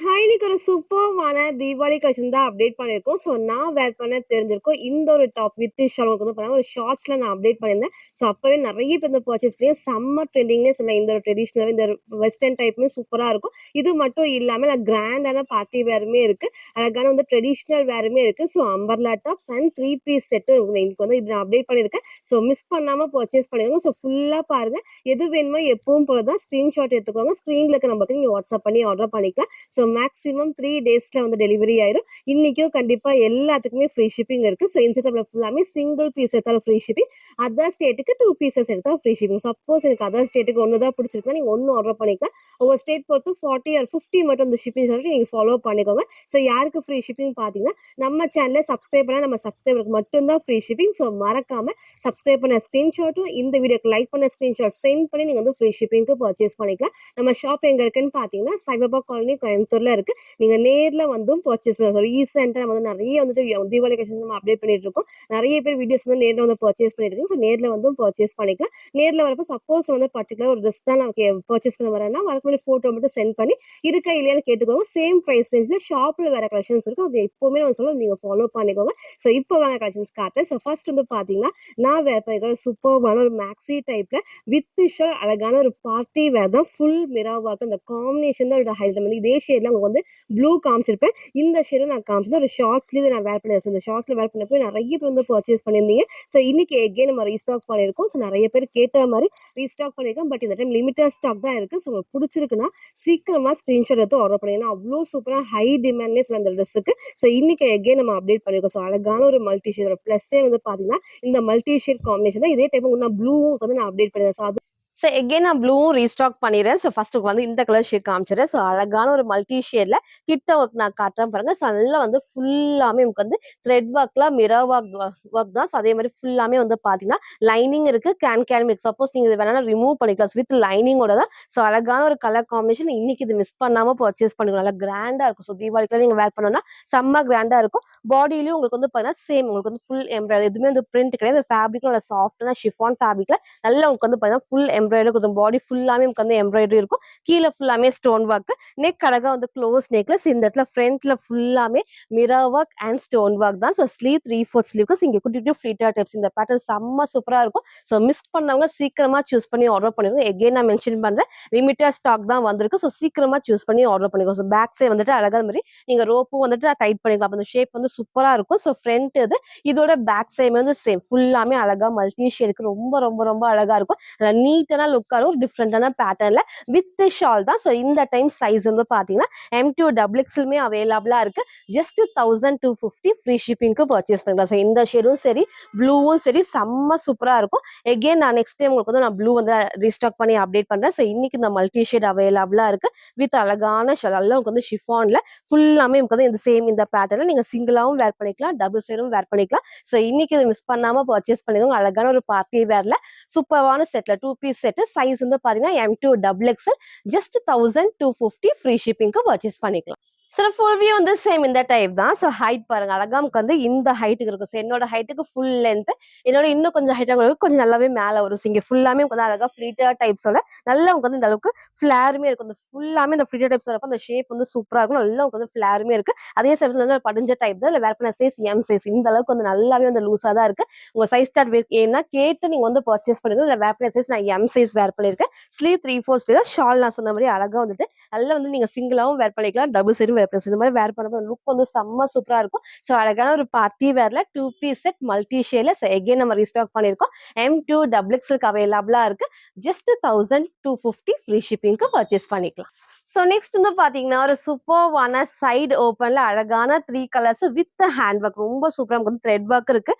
இன்னைக்கு ஒரு சூப்பர்வான தீபாவளி கலெக்ஷன் தான் அப்டேட் பண்ணியிருக்கோம். ஸோ நான் வேர் பண்ண தெரிஞ்சிருக்கும். இந்த ஒரு டாப் வித் ஷால் உங்களுக்கு வந்து பார்த்தீங்கன்னா, ஒரு ஷார்ட்ஸ்ல நான் அப்டேட் பண்ணியிருந்தேன். ஸோ அப்பவே நெறைய பேர் வந்து பர்ச்சேஸ் பண்ணி செம்ம ட்ரெண்டிங்னே சொல்லலாம். இந்த ஒரு ட்ரெடிஷனல் இந்த வெஸ்டர்ன் டைப்புமே சூப்பரா இருக்கும். இது மட்டும் இல்லாம கிராண்டான பார்ட்டி வேருமே இருக்கு. அழகான வந்து ட்ரெடிஷனல் வேருமே இருக்கு. So umbrella tops and 3 piece set இன்னைக்கு வந்து இது நான் அப்டேட் பண்ணியிருக்கேன். ஸோ மிஸ் பண்ணாம பர்ச்சேஸ் பண்ணிக்கோங்க. ஸோ ஃபுல்லா பாருங்க. எது வேணுமோ எப்பவும் போல தான் ஸ்கிரீன்ஷாட் எடுத்துக்கோங்க. ஸ்க்ரீன்ல இருக்க நம்பருக்கு நீங்க வாட்ஸ்அப் பண்ணி ஆர்டர் பண்ணிக்கலாம். ஸோ மேக்ஸிமம் 3 டேஸ்ல வந்து டெலிவரி ஆயிரும். இன்னைக்கும் கண்டிப்பா எல்லாத்துக்குமே ஃப்ரீ ஷிப்பிங் இருக்கு. ஸோ இன்ஸ்டாகிராம்ல ஃபுல்லாமே சிங்கிள் பீஸ் எடுத்தாலும் ஃப்ரீ ஷிப்பிங். அதர் ஸ்டேட்டுக்கு 2 பீசஸ் எடுத்தா ஃப்ரீ ஷிப்பிங். சப்போஸ் எனக்கு அதர் ஸ்டேட்டுக்கு ஒன்று தான் பிடிச்சிருக்குன்னா நீங்க ஒன்று ஆர்டர் பண்ணிக்கலாம். ஒவ்வொரு ஸ்டேட் பொறுத்து 40 ஆர் 50 மட்டும் இந்த ஷிப்பிங் சார்ஜ் நீங்க ஃபாலோ பண்ணிக்கோங்க. ஸோ யாருக்கு ஃப்ரீ ஷிப்பிங் பார்த்தீங்கன்னா நம்ம சேனலை சப்ஸ்கிரைப் பண்ணா நம்ம சப்ஸ்கிரைபருக்கு மட்டும்தான் ஃப்ரீ ஷிப்பிங். ஸோ மறக்காம சப்ஸ்கிரைப் பண்ண ஸ்கிரீன்ஷாட்டும் இந்த வீடியோக்கு லைக் பண்ண ஸ்கிரீன்ஷாட் சென்ட் பண்ணி நீங்க வந்து ஃப்ரீ ஷிப்பிங்க்கு பர்ச்சேஸ் பண்ணிக்கலாம். நம்ம ஷாப் எங்க இருக்குன்னு பார்த்தீங்கன்னா சைபாபா காலனி கோயம்புத்தூர்ல இருக்கு. நீங்க நேர்ல வந்தும் பர்ச்சேஸ் பண்ணலாம். ரீசெண்டா நம்ம வந்து நிறைய வந்துட்டு தீபாவளி கலெக்ஷன்ஸ் நம்ம அப்டேட் பண்ணிட்டு இருக்கோம். நிறைய பேர் வீடியோஸ் வந்து நேர்ல வந்து பர்ச்சேஸ் பண்ணிட்டு இருக்கோம். ஸோ நேர்ல வந்தும் பர்ச்சேஸ் பண்ணிக்கலாம். நேர்ல வரப்போ சப்போஸ் வந்து பர்டிகுலர் ஒரு ட்ரெஸ் தான் நான் பர்ச்சேஸ் பண்ண வரேன்னா வரக்கு ஃபோட்டோ மட்டும் சென்ட் பண்ணி இருக்கா இல்லையான்னு கேட்டுக்கோங்க. சேம் பிரைஸ் ரேஞ்ச்ல ஷாப்ல வேற கலெக்ஷன்ஸ் இருக்கு. அது எப்பவுமே நம்ம சொல்ல நீங்க ஃபாலோ பண்ணிக்கோங்க. ஸோ இப்போ வாங்க கலெக்ஷன்ஸ் காட்டுறேன். ஸோ ஃபர்ஸ்ட் வந்து பாத்தீங்கன்னா நான் வேர் பண்ணிக்கிற சூப்பர்வான ஒரு மேக்ஸி டைப்ல வித் ஷால் அழகான ஒரு பார்ட்டி வேர் தான். ஃபுல் மிரா ஒர்க் அந்த காம்பினேஷன் தான் இதோட ஹைலைட். வந்து இதே ஷேட்ல உங்களுக்கு வந்து ப்ளூ காமிச்சிருப்பேன். இந்த ஷேடும் நான் காமிச்சது ஒரு ஷார்ட்ஸ்லேயே நான் வேர் பண்ணியிருக்கேன். இந்த ஷார்ட்ஸ்ல வேர் பண்ணப்போ நிறைய பேர் வந்து பர்ச்சேஸ் பண்ணியிருந்தீங்க. ஸோ இன்னைக்கு எகே நம்ம ரீஸ்டாக் பண்ணியிருக்கோம். ஸோ நிறைய பேர் கேட்ட மாதிரி ரீஸ்டாக் பண்ணியிருக்கோம். பட் இந்த டைம் லிமிட்டட் ஸ்டாக் தான் இருக்கு. ஸோ உங்களுக்கு பிடிச்சிருக்குன்னா சீக்கிரமா ஸ்கிரீன்ஷாட் எடுத்து ஆர்டர் பண்ணி. ஏன்னா அவ்வளோ சூப்பராக ஹை டிமாண்ட்னே சொல்ல அந்த ட்ரெஸ்ஸுக்கு. ஸோ இன்னைக்கு எகே நம்ம அப்டேட் பண்ணியிருக்கோம். ஸோ அழகான ஒரு மல்டி ஷேட் ப்ளஸ்ஸே வந்து பார்த்தீங்கன்னா இந்த மல்டி ஷேட் காம்பினேஷன் தான். இதே டைம் நான் ப்ளூவும் வந்து நான் அப்டேட் பண்ணியிருக்கேன். ஸோ அது ஸோ எகெயின் நான் ப்ளூவும் ரீஸ்டாக் பண்ணிடுறேன். ஸோ ஃபர்ஸ்ட் வந்து இந்த கலர் ஷேட் காமிச்சிடுறேன். ஸோ அழகான ஒரு மல்டி ஷேட்ல கிட்ட ஒர்க் நான் காட்டுறேன் பாருங்க. ஸோ நல்லா வந்து ஃபுல்லாமே நமக்கு வந்து த்ரெட் ஒர்க்ல மிரர் ஒர்க் தான். ஸோ அதே மாதிரி ஃபுல்லாமே வந்து பார்த்தீங்கன்னா லைனிங் இருக்கு. கேன் இருக்கு. சப்போஸ் நீங்க இது வேணா ரிமூவ் பண்ணிக்கலாம் வித் லைனிங்கோட தான். ஸோ அழகான ஒரு கலர் காம்பினேஷன். இன்னைக்கு இது மிஸ் பண்ணாம பர்ச்சேஸ் பண்ணிக்கலாம். நல்லா கிராண்டா இருக்கும். ஸோ தீபாவளிக்குலாம் நீங்க வேர் பண்ணோம்னா செம்ம கிராண்டா இருக்கும். பாடியிலயும் உங்களுக்கு வந்து பார்த்தீங்கன்னா சேம் உங்களுக்கு வந்து ஃபுல் எம்ப்ராய்டரி எதுவுமே வந்து பிரிண்ட் கிடையாது. ஃபேப்ரிக் நல்லா சாஃப்டான ஷிஃபான் ஃபேப்ரிக்ல நல்லா உங்களுக்கு வந்து பார்த்தீங்கன்னா ஃபுல் எம்ப்ராய்டரி கொடுக்கும். பாடி ஃபுல்லாமே உங்களுக்கு வந்து எம்ப்ராய்டரி இருக்கும். கீழே ஃபுல்லாமே ஸ்டோன் ஒர்க். நெக் அழகா வந்து க்ளோஸ் நெக்லஸ். இந்த இடத்துல ஃப்ரண்ட்ல ஃபுல்லாமே mirror work and stone work தான். ஸோ ஸ்லீவ் 3/4 ஸ்லீவ்க்கு இங்க குட்டி ஃபிளிட்டர் டைப்ஸ். இந்த பேட்டர்ன் செம்ம சூப்பரா இருக்கும். ஸோ மிஸ் பண்ணவங்க சீக்கிரமா சூஸ் பண்ணி ஆர்டர் பண்ணிக்கோங்க. எகெயின் நான் மென்ஷன் பண்றேன் லிமிட்டட் ஸ்டாக் தான் வந்திருக்கு. ஸோ சீக்கிரமா சூஸ் பண்ணி ஆர்டர் பண்ணிக்கோங்க. ஸோ பேக் சைடு வந்துட்டு அழகா மாதிரி நீங்க ரோப்பும் வந்துட்டு டைட் பண்ணிக்கலாம். அந்த ஷேப் வந்து சூப்பரா இருக்கும். ஸோ ஃப்ரண்ட் இது இதோட பேக் சைடு வந்து சேம் ஃபுல்லாமே அழகா மல்டி ஷேடுக்கு ரொம்ப ரொம்ப ரொம்ப அழகா இருக்கும். நீட்டான லுக்கான ஒரு டிஃப்ரெண்டான பேட்டர்ன்ல வித் ஷால் தான். ஸோ இந்த டைம் சைஸ் வந்து பாத்தீங்கன்னா M2 XXLமே அவைலபிளா இருக்கு. ஜஸ்ட் 1250 ஃப்ரீ ஷிப்பிங்க்கு பர்ச்சேஸ் பண்ணிக்கலாம். ஸோ இந்த ஷேடும் சரி ப்ளூவும் சரி செம்ம சூப்பரா இருக்கும். எகெயின் நான் நெக்ஸ்ட் டைம் உங்களுக்கு வந்து நான் ப்ளூ வந்து ரீஸ்டாக் பண்ணி அப்டேட் பண்றேன். ஸோ இன்னைக்கு இந்த மல்டி ஷேட் அவைலபிளா இருக்கு வித் அழகான ஷால். எல்லாம் உங்களுக்கு வந்து ஷிஃபான்ல ஃபுல்லாமே உங்களுக்கு வந்து இந்த சேம் இந்த பேட்டர்ல நீங்க சிங்கிளாவும் வேர் பண்ணிக்கலாம், டபுள் சைடும் வேர் பண்ணிக்கலாம். ஸோ இன்னைக்கு இதை மிஸ் பண்ணாம பர்ச்சேஸ் பண்ணிக்கோங்க. அழகான ஒரு பார்ட்டி வேர்ல சூப்பரான செட்ல 2 பீஸ் செட். சைஸ் வந்து பாத்தீங்கன்னா M2 XXL. ஜஸ்ட் 1250 ஃப்ரீ ஷிப்பிங்க்கு பர்ச்சேஸ் பண்ணிக்கலாம். சில ஃபுல் வியூ வந்து சேம் இந்த டைப் தான். ஸோ ஹைட் பாருங்க அழகா நமக்கு வந்து இந்த ஹைட்டுக்கு இருக்கும். ஸோ என்னோட ஹைட்டுக்கு ஃபுல் லென்த், என்னோட இன்னும் கொஞ்சம் ஹைட்டாக கொஞ்சம் நல்லாவே மேலே வரும். ஸோ இங்கே ஃபுல்லாமே வந்து அழகா ஃப்ளீட்டர் டைப்ஸோட நல்லா உங்களுக்கு வந்து இந்த அளவுக்கு ஃபிளாருமே இருக்கும். இந்த ஃபுல்லாமே இந்த ஃப்ளீட்டர் டைப்ஸ் வரப்போ அந்த ஷேப் வந்து சூப்பராக இருக்கும். நல்லா உங்களுக்கு வந்து ஃபிளாருமே இருக்கு. அதே சைஸ்ல வந்து படிஞ்ச டைப் தான். இல்லை வேர் பண்ண சைஸ் M சைஸ். இந்த அளவுக்கு வந்து நல்லாவே வந்து லூஸாக தான் இருக்கு. உங்க சைஸ் சார்ட் ஏன்னா கேட்டு நீங்க வந்து பர்ச்சேஸ் பண்ணிருக்கோம். இல்லை வேர் பண்ண சைஸ் நான் M சைஸ் வேர் பண்ணியிருக்கேன். ஸ்லீவ் 3/4 ஸ்லீவ் ஷால் நான் சொன்ன மாதிரி அழகா வந்துட்டு நல்லா வந்து நீங்க சிங்கிளாவும் வேர் பண்ணிக்கலாம், டபுள் சைடும் வேர் பண்ணலாம். இந்த மாதிரி வேர் பண்ணப்போ லுக் வந்து செம்ம சூப்பரா இருக்கும். ஸோ அழகான ஒரு பார்ட்டி வேர்ல 2 பீஸ் செட் மல்டி ஷேட்ல எகெயின் நம்ம ரீஸ்டாக் பண்ணியிருக்கோம். M2 XXL அவைலபிளா இருக்கு. ஜஸ்ட் 1250 ஃப்ரீ ஷிப்பிங்க்கு பர்ச்சேஸ் பண்ணிக்கலாம். ஸோ நெக்ஸ்ட் வந்து பாத்தீங்கன்னா ஒரு சூப்பர்வான சைடு ஓப்பன்ல அழகான 3 கலர்ஸ் வித் ஹேண்ட் ஒர்க் ரொம்ப சூப்பரா வந்து த்ரெட் ஒர்க் இருக்கு.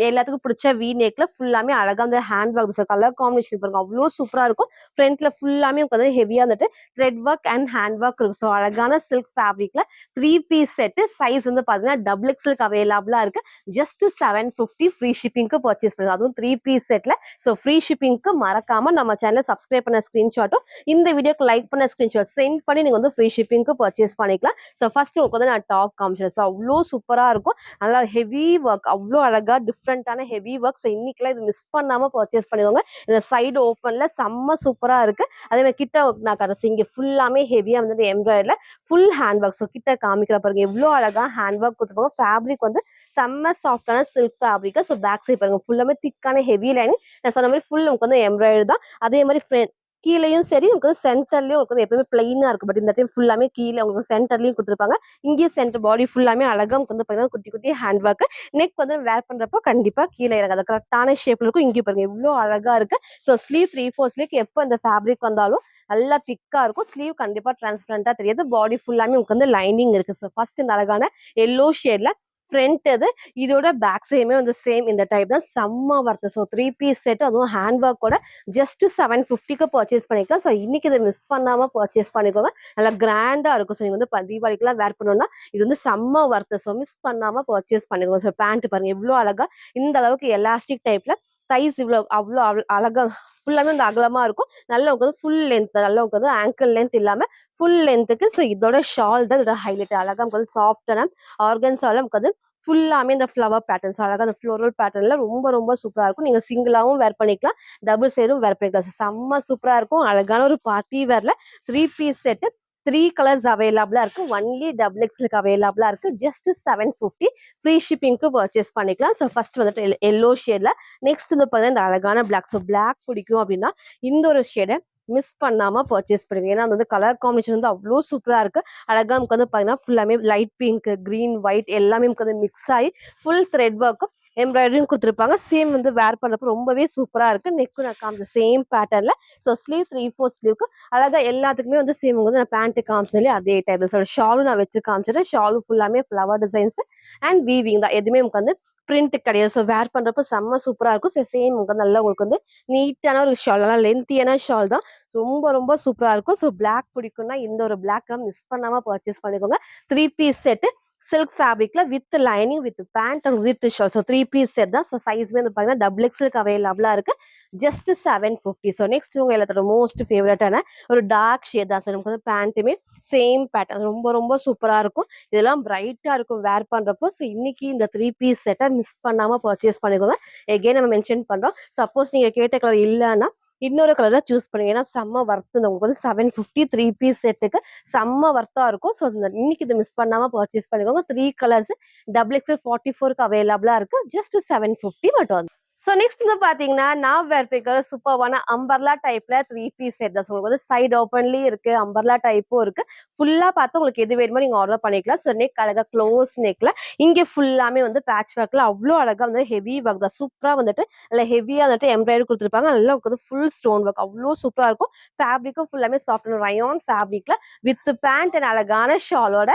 எல்லாத்துக்கும் பிடிச்ச வி நெக்ல ஃபுல்லாமே அழகா அந்த ஹேண்ட் ஒர்க் கலர் காம்பினேஷன் பாருங்க அவ்வளோ சூப்பரா இருக்கும். ஃப்ரண்ட்ல ஃபுல்லாமே வந்து ஹெவியா வந்துட்டு thread work and hand work இருக்கு. ஸோ அழகான சில்க் ஃபேப்ரிக்ல 3 பீஸ் செட். சைஸ் வந்து பாத்தீங்கன்னா XXL அவைலபிளா இருக்கு. ஜஸ்ட் 750 ஃப்ரீ ஷிப்பிங்க்கு பர்ச்சேஸ் பண்ணுங்க. அதுவும் 3 பீஸ் செட்ல. ஸோ ஃப்ரீ ஷிப்பிங்க்கு மறக்காம நம்ம சேனலை சப்ஸ்கிரைப் பண்ண ஸ்கிரீன்ஷாட்டும் இந்த வீடியோக்கு லைக் பண்ண ஸ்கிரீன்ஷாட் சென்ட் பிரிண்ட் பண்ணி நீங்க வந்து ஃப்ரீ ஷிப்பிங்க்கு பர்ச்சேஸ் பண்ணிக்கலாம். ஸோ ஃபர்ஸ்ட் உங்களுக்கு வந்து நான் டாப் காமிச்சேன். ஸோ அவ்வளோ சூப்பரா இருக்கும். நல்லா ஹெவி ஒர்க், அவ்வளோ அழகா டிஃப்ரெண்டான ஹெவி ஒர்க். ஸோ இன்னைக்கெல்லாம் இது மிஸ் பண்ணாம பர்ச்சேஸ் பண்ணிக்கோங்க. இந்த சைடு ஓப்பன்ல செம்ம சூப்பரா இருக்கு. அதே மாதிரி கிட்ட நான் கடைசி இங்க ஃபுல்லாமே ஹெவியா வந்து எம்ப்ராய்டர்ல ஃபுல் ஹேண்ட் ஒர்க். ஸோ கிட்ட காமிக்கிற பாருங்க எவ்வளோ அழகா ஹேண்ட் ஒர்க் கொடுத்துருப்பாங்க. ஃபேப்ரிக் வந்து செம்ம சாஃப்டான silk fabric. So back side பாருங்க ஃபுல்லாமே திக்கான ஹெவி லைனிங். நான் சொன்ன மாதிரி ஃபுல் நமக்கு வந்து எம்ப்ராய்டரி தான். அதே மாதிரி கீழேயும் சரி உங்களுக்கு வந்து சென்டர்லயும் உங்களுக்கு வந்து எப்பவுமே பிளைனா இருக்கும். பட் இந்த டைம் ஃபுல்லாமே கீழே உங்களுக்கு சென்டர்லயும் கொடுத்துருப்பாங்க. இங்கேயும் சென்டர் பாடி ஃபுல்லாமே அழகா உங்களுக்கு வந்து பாத்தீங்கன்னா குட்டி குட்டி ஹேண்ட் ஒர்க். நெக் வந்து வேர் பண்றப்போ கண்டிப்பா கீழே இறங்காது, கரெக்டான ஷேப்ல இருக்கும். இங்கே பாருங்க எவ்வளவு அழகா இருக்கு. ஸோ ஸ்லீவ் 3/4 ஸ்லீவ் எப்போ இந்த ஃபேப்ரிக் வந்தாலும் நல்லா திக்கா இருக்கும். ஸ்லீவ் கண்டிப்பா டிரான்ஸ்பரண்டா தெரியாது. பாடி ஃபுல்லாமே உங்களுக்கு வந்து லைனிங் இருக்கு. ஸோ ஃபர்ஸ்ட் இந்த அழகான எல்லோ ஷேட்ல ஃப்ரண்ட் இது. இதோட பேக் சைடுமே வந்து சேம் இந்த டைப் தான். செம்ம வர்த்து. ஸோ 3 பீஸ் செட், அதுவும் ஹேண்ட் ஒர்க்கோட ஜஸ்ட் 750க்கு பர்ச்சேஸ் பண்ணிக்கலாம். ஸோ இன்னைக்கு இதை மிஸ் பண்ணாம பர்ச்சேஸ் பண்ணிக்கோங்க. நல்லா கிராண்டா இருக்கும். ஸோ நீங்க வந்து தீபாவளிக்குலாம் வேர் பண்ணணும்னா இது வந்து செம்ம வர்த்து. ஸோ மிஸ் பண்ணாம பர்ச்சேஸ் பண்ணிக்கோங்க. ஸோ பேண்ட் பாருங்க எவ்வளவு அழகா இந்த அளவுக்கு எலாஸ்டிக் டைப்ல தைஸ் இவ்வளவு அவ்வளோ அழகா ஃபுல்லாமே வந்து அகலமா இருக்கும். நல்லா உங்களுக்கு ஃபுல் லென்த், நல்லா உங்களுக்கு ஆங்கிள் லென்த் இல்லாம ஃபுல் லென்த்துக்கு. ஸோ இதோட ஷால் தான் இதோட ஹைலைட். அழகா உங்களுக்கு சாஃப்டான ஆர்கன்ஸால உங்களுக்கு ஃபுல்லாமே இந்த ஃப்ளவர் பேட்டர்ன்ஸ் அழகா அந்த ஃப்ளோரல் பேட்டர்ன்ல ரொம்ப ரொம்ப சூப்பரா இருக்கும். நீங்க சிங்கிளாவும் வேர் பண்ணிக்கலாம், டபுள் சைடும் வேர் பண்ணிக்கலாம். செம்ம சூப்பரா இருக்கும். அழகான ஒரு பார்ட்டி வேர்ல 3 பீஸ் செட் 3 கலர்ஸ் அவைலபிளா இருக்கு. ஒன்லி டபுள் எக்ஸ்எலுக்கு அவைலபிளா இருக்கு. ஜஸ்ட் 750 ஃப்ரீ ஷிப்பிங்க்கு பர்ச்சேஸ் பண்ணிக்கலாம். ஸோ ஃபர்ஸ்ட் வந்துட்டு எல்லோ ஷேட்ல, நெக்ஸ்ட் வந்து பார்த்தீங்கன்னா இந்த அழகான பிளாக். ஸோ பிளாக் பிடிக்கும் அப்படின்னா இந்த ஒரு ஷேடை மிஸ் பண்ணாம பர்ச்சேஸ் பண்ணுங்க. ஏன்னா வந்து கலர் காம்பினேஷன் வந்து அவ்வளோ சூப்பரா இருக்கு. அழகா நமக்கு வந்து பாத்தீங்கன்னா ஃபுல்லாமே லைட் பிங்க், கிரீன், ஒயிட் எல்லாமே நமக்கு வந்து மிக்ஸ் ஆகி ஃபுல் த்ரெட் ஒர்க்கும் எம்ப்ராய்டரியும் கொடுத்துருப்பாங்க. சேம் வந்து வேர் பண்றப்ப ரொம்பவே சூப்பரா இருக்கு. நெக்கு நான் காமிச்ச சேம் பேட்டர்ன்ல. ஸோ ஸ்லீவ் 3/4 ஸ்லீவ்க்கு அழகா எல்லாத்துக்குமே வந்து சேம் வந்து நான் பேண்ட் காமிச்சதுலேயே அதே டைப். ஸோ ஷாலும் நான் வச்சு காமிச்சிட்டேன். ஷாலும் ஃபுல்லாமே ஃப்ளவர் டிசைன்ஸ் அண்ட் வீவிங் தான். எதுவுமே நமக்கு வந்து பிரிண்ட் கிடையாது. ஸோ வேர் பண்றப்ப செம்ம சூப்பரா இருக்கும். ஸோ சேம் உங்களுக்கு நல்லா உங்களுக்கு வந்து நீட்டான ஒரு ஷால், நல்லா லென்த்தியான ஷால் தான். ரொம்ப ரொம்ப சூப்பரா இருக்கும். ஸோ பிளாக் பிடிக்கும்னா இந்த ஒரு பிளாக் மிஸ் பண்ணாம பர்ச்சேஸ் பண்ணிக்கோங்க. 3 பீஸ் செட் சில்க் ஃபேப்ரிக்ல with lining with pant and with shawl. So 3 piece set தான். ஸோ சைஸ் வந்து பாத்தீங்கன்னா டபுள் எக்ஸ்எலுக்கு அவைலபிளா இருக்கு. ஜஸ்ட் 750. ஸோ நெக்ஸ்ட் உங்க எல்லாத்தோட மோஸ்ட் ஃபேவரட்டான ஒரு டார்க் ஷேட் தான். ஸோ நமக்கு வந்து பேண்ட்டுமே சேம் பேட்டர்ன் ரொம்ப ரொம்ப சூப்பரா இருக்கும். இதெல்லாம் பிரைட்டா இருக்கும் வேர் பண்றப்போ. ஸோ இன்னைக்கு இந்த 3 பீஸ் செட்டை மிஸ் பண்ணாம பர்ச்சேஸ் பண்ணிக்கோங்க. எகைன் நம்ம மென்ஷன் பண்றோம், சப்போஸ் நீங்க கேட்ட கலர் இல்லைன்னா இன்னொரு கலரை சூஸ் பண்ணுங்க. ஏன்னா செம்ம வர்த்து. உங்களுக்கு வந்து 750 3 பீஸ் செட்டுக்கு செம்ம வர்த்தா இருக்கும். ஸோ இன்னைக்கு இதை மிஸ் பண்ணாம பர்ச்சேஸ் பண்ணிக்கோங்க. 3 கலர்ஸ் டபுள் எக்ஸ்எல் 44க்கு அவைலபிளா இருக்கு. ஜஸ்ட் 750 மட்டும். ஸோ நெக்ஸ்ட் வந்து பாத்தீங்கன்னா நான் வேர் பண்ணிக்கிற சூப்பர்வான அம்பர்லா டைப்ல 3 பீஸ் செட் தான். உங்களுக்கு வந்து சைடு ஓப்பன்லயும் இருக்கு, அம்பர்லா டைப்பும் இருக்கு. ஃபுல்லா பார்த்து உங்களுக்கு எது வேணுமோ நீங்க ஆர்டர் பண்ணிக்கலாம். ஸோ நெக் அழகா க்ளோஸ் நெக்ல இங்க ஃபுல்லாமே வந்து பேட்ச் ஒர்க்ல அவ்வளோ அழகா வந்து ஹெவி ஒர்க் தான். சூப்பரா வந்துட்டு நல்லா ஹெவியா வந்துட்டு எம்ப்ராய்டரி கொடுத்துருப்பாங்க. நல்லா வந்து ஃபுல் ஸ்டோன் ஒர்க் அவ்வளோ சூப்பரா இருக்கும். ஃபேப்ரிக்கும் ஃபுல்லாமே சாஃப்ட் ரயான் ஃபேப்ரிக்ல வித் பேண்ட் அண்ட் அழகான ஷாலோட.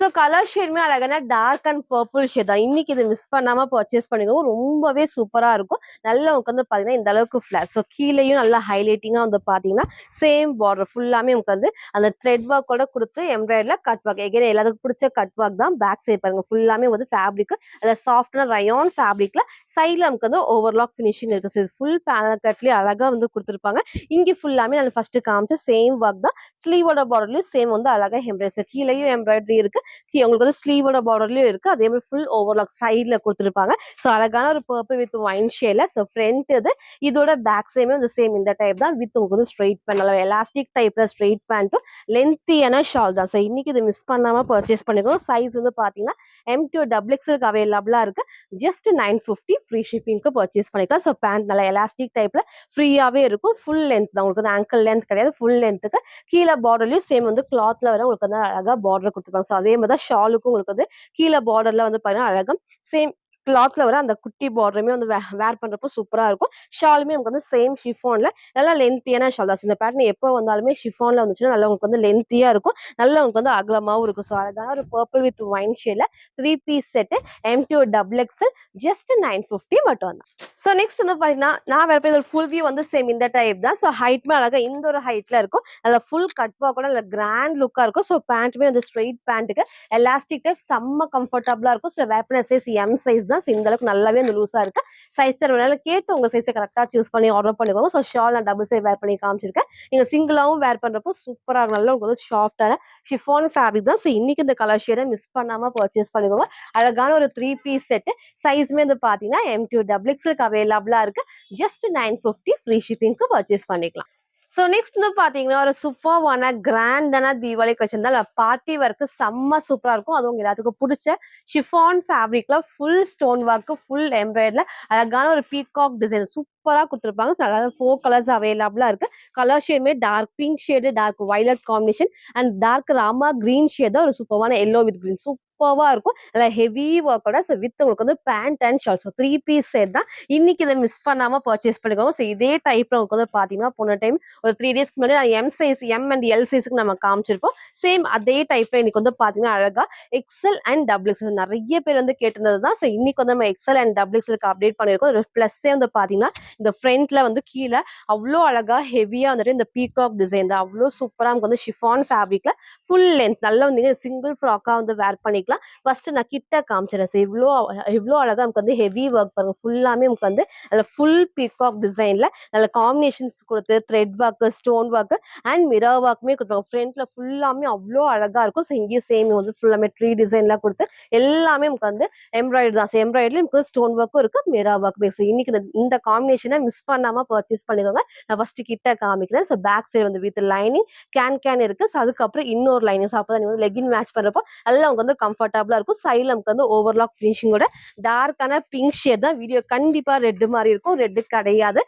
ஸோ கலர் ஷேடுமே அழகான டார்க் அண்ட் பர்பிள் ஷேட் தான். இன்னைக்கு இது மிஸ் பண்ணாம பர்ச்சேஸ் பண்ணிக்கோங்க. ரொம்பவே சூப்பரா இருக்கும். நல்லா உங்களுக்கு வந்து பாத்தீங்கன்னா இந்த அளவுக்கு ஃபிளாட். ஸோ கீழேயும் நல்லா ஹைலைட்டிங்கா வந்து பாத்தீங்கன்னா சேம் பார்டர் ஃபுல்லாமே உங்களுக்கு வந்து அந்த த்ரெட் ஒர்க்கோட கொடுத்து எம்ப்ராய்டர்ல கட் ஒர்க். எகைன் எல்லாத்துக்கும் பிடிச்ச கட் ஒர்க் தான். பேக் சைட் பாருங்க ஃபுல்லாமே வந்து ஃபேப்ரிக் அந்த சாஃப்டான ரயான் ஃபேப்ரிக்ல சைட்ல நமக்கு வந்து ஓவர்லாக் ஃபினிஷிங் இருக்கு. ஸோ ஃபுல் பேனல் கட்லயே அழகா வந்து கொடுத்துருப்பாங்க. இங்க ஃபுல்லாமே நான் ஃபர்ஸ்ட் காமிச்ச சேம் ஒர்க் தான். ஸ்லீவோட பார்டர்லயும் சேம் வந்து அழகா எம்ப்ராய்டரி. கீழேயும் எம்ப்ராய்டரி இருக்கு, உங்களுக்கு வந்து ஸ்லீவோட பார்டர்லயும் இருக்கு. அதே மாதிரி ஃபுல் ஓவர்லாக் சைட்ல கொடுத்துருப்பாங்க. ஸோ அழகான ஒரு பர்பிள் வித் ஒயின் ஷேட்ல. ஸோ ஃப்ரண்ட் இது, இதோட பேக் சைடுமே வந்து சேம் இந்த டைப் தான். வித் உங்களுக்கு வந்து ஸ்ட்ரெயிட் பேண்ட், எலாஸ்டிக் டைப்ல ஸ்ட்ரெயிட் பேண்ட்டும் லென்த்தியான ஷால் தான். ஸோ இன்னைக்கு இது மிஸ் பண்ணாம பர்ச்சேஸ் பண்ணிக்கோங்க. சைஸ் வந்து பாத்தீங்கன்னா M2 டபுள் எக்ஸ்எலுக்கு அவைலபிளா இருக்கு. ஜஸ்ட் 950 ஃப்ரீ ஷிப்பிங்க்கு பர்ச்சேஸ் பண்ணிக்கலாம். ஸோ பேண்ட் நல்லா எலாஸ்டிக் டைப்ல ஃப்ரீயாவே இருக்கும். ஃபுல் லென்த் தான். உங்களுக்கு வந்து ஆங்கிள் லென்த் கிடையாது, ஃபுல் லென்த்துக்கு. கீழே பார்டர்லயும் சேம் வந்து கிளாத்ல வர உங்களுக்கு வந்து அழகா பார்டர் கொடுத்துருப்பாங்க. ஸோ அதே மாதிரி தான் ஷாலுக்கும் உங்களுக்கு வந்து கீழே பார்டர்ல வந்து பாத்தீங்கன்னா அழகா சேம் கிளாத்ல வர அந்த குட்டி பார்டருமே வந்து வேர் பண்றப்போ சூப்பரா இருக்கும். ஷாலுமே நமக்கு வந்து சேம் ஷிஃபான்ல நல்லா லென்த்தியான ஷால் தான். இந்த பேட்டர்ன் எப்போ வந்தாலுமே ஷிஃபான்ல வந்துச்சுன்னா நல்லா உங்களுக்கு வந்து லென்த்தியா இருக்கும், நல்லா உங்களுக்கு வந்து அகலமாவும் இருக்கும். ஸோ அழகான ஒரு பர்பிள் வித் ஒயின் ஷேட்ல 3 piece set M2 double XL just 950 மட்டும் தான். ஸோ நெக்ஸ்ட் வந்து பாத்தீங்கன்னா நான் வேற போய் ஃபுல் வியூ வந்து சேம் இந்த டைப் தான். ஸோ ஹைட்மே அழகா இந்த ஒரு ஹைட்ல இருக்கும். அதில் ஃபுல் கட் ஒர்க் கூட நல்ல கிராண்ட் லுக்கா இருக்கும். ஸோ பேண்ட்டுமே வந்து ஸ்ட்ரெயிட் பேண்ட்டுக்கு எலாஸ்டிக் டைப் செம்ம கம்ஃபர்டபுளா இருக்கும். சில வேர் பண்ண சைஸ் M சைஸ் தான். தான். ஸோ இந்த அளவுக்கு நல்லாவே அந்த லூஸா இருக்கு. சைஸ் சார்ட் கேட்டு உங்க சைஸை கரெக்டா சூஸ் பண்ணி ஆர்டர் பண்ணிக்கோங்க. ஸோ ஷால் நான் டபுள் சைட் வேர் பண்ணி காமிச்சிருக்கேன். நீங்க சிங்கிளாவும் வேர் பண்றப்போ சூப்பரா நல்லா உங்களுக்கு வந்து சாஃப்டான ஷிஃபான் ஃபேப்ரிக் தான். ஸோ இன்னைக்கு இந்த கலர் ஷேடை மிஸ் பண்ணாம பர்ச்சேஸ் பண்ணிக்கோங்க. அழகான ஒரு 3 பீஸ் செட். சைஸ்மே வந்து பாத்தீங்கன்னா M2 XXL அவைலபிளா இருக்கு. ஜஸ்ட் 950 ஃப்ரீ ஷிப்பிங்க்கு பர்ச்சேஸ் பண்ணிக்கலாம். ஸோ நெக்ஸ்ட் வந்து பார்த்தீங்கன்னா ஒரு சூப்பர்வான கிராண்டான தீபாவளி கலெக்ஷன் தான். பார்ட்டி ஒர்க்கு செம்ம சூப்பராக இருக்கும். அதுவும் உங்க எல்லாத்துக்கும் பிடிச்ச ஷிஃபான் ஃபேப்ரிக்ல ஃபுல் ஸ்டோன் ஒர்க்கு ஃபுல் எம்ப்ராய்டரியில் அழகான ஒரு பீகாக் டிசைன் சூப்பராக கொடுத்துருப்பாங்க. ஸோ அழகான 4 கலர்ஸ் அவைலபிளாக இருக்கு. கலர் ஷேடுமே dark pink shade, dark violet combination and dark ராமா கிரீன் ஷேட் தான் ஒரு சூப்பரான எல்லோ வித் கிரீன் சூப்பராக இருக்கும். நல்லா ஹெவி ஒர்க்கோட ஸோ வித் உங்களுக்கு வந்து pant and shawl. So 3 piece set தான். இன்னைக்கு இதை மிஸ் பண்ணாம பர்ச்சேஸ் பண்ணிக்கோங்க. ஸோ இதே டைப்ல உங்களுக்கு வந்து பார்த்தீங்கன்னா போன டைம் ஒரு 3 டேஸ்க்கு முன்னாடி நான் M size M and L சைஸுக்கு நம்ம காமிச்சிருப்போம். சேம் அதே டைப்ல இன்னைக்கு வந்து பாத்தீங்கன்னா அழகா எக்ஸ்எல் அண்ட் டபுள் எக்ஸ்எல் நிறைய பேர் வந்து கேட்டிருந்தது தான். ஸோ இன்னைக்கு வந்து நம்ம எக்ஸ்எல் அண்ட் டபுள் எக்ஸ்எலுக்கு அப்டேட் பண்ணிருக்கோம். ஒரு பிளஸ்ஸே வந்து பாத்தீங்கன்னா இந்த ஃப்ரண்ட்ல வந்து கீழே அவ்வளோ அழகா ஹெவியா வந்துட்டு இந்த பீகாக் டிசைன் தான். அவ்வளோ சூப்பரா நமக்கு வந்து ஷிஃபான் ஃபேப்ரிக்ல ஃபுல் லென்த் நல்லா வந்து சிங்கிள் ஃப்ராக்கா வந்து வேர் பண்ணிக்கலாம். ஃபர்ஸ்ட் நான் கிட்ட காமிச்சிடறேன். ஸோ இவ்வளோ அழகா நமக்கு வந்து ஹெவி ஒர்க் பாருங்க. ஃபுல்லாமே நமக்கு வந்து ஃபுல் பீகாக் டிசைன்ல நல்ல காம்பினேஷன்ஸ் கொடுத்து thread work, stone work and mirror ஒர்க்குமே கொடுப்பாங்க. ஃப்ரண்ட்ல ஃபுல்லாமே அவ்வளோ அழகா இருக்கும். ஸோ இங்கேயும் சேம் வந்து ஃபுல்லாமே ட்ரீ டிசைன்லாம் கொடுத்து எல்லாமே நமக்கு வந்து எம்ப்ராய்டரி தான். ஸோ எம்ப்ராய்டரி நமக்கு ஸ்டோன் ஒர்க்கும் இருக்கு, மிரர் ஒர்க்குமே. ஸோ இன்னைக்கு இந்த காம்பினேஷனை மிஸ் பண்ணாம பர்ச்சேஸ் பண்ணிக்கோங்க. நான் ஃபர்ஸ்ட் கிட்ட காமிக்கிறேன். ஸோ பேக் சைடு வந்து வித் லைனிங் கேன் இருக்கு. ஸோ அதுக்கப்புறம் இன்னொரு லைனிங். ஸோ அப்போ நீங்க வந்து லெகின் மேட்ச் பண்றப்போ எல்லாம் நமக்கு வந்து கம்ஃபர்டபுளா இருக்கும். சைட்ல நமக்கு வந்து ஓவர்லாக் ஃபினிஷிங்கோட டார்க்கான பிங்க் ஷேட் தான். வீடியோ கண்டிப்பா ரெட் மாதிரி இருக்கும், ரெட் கிடையாது.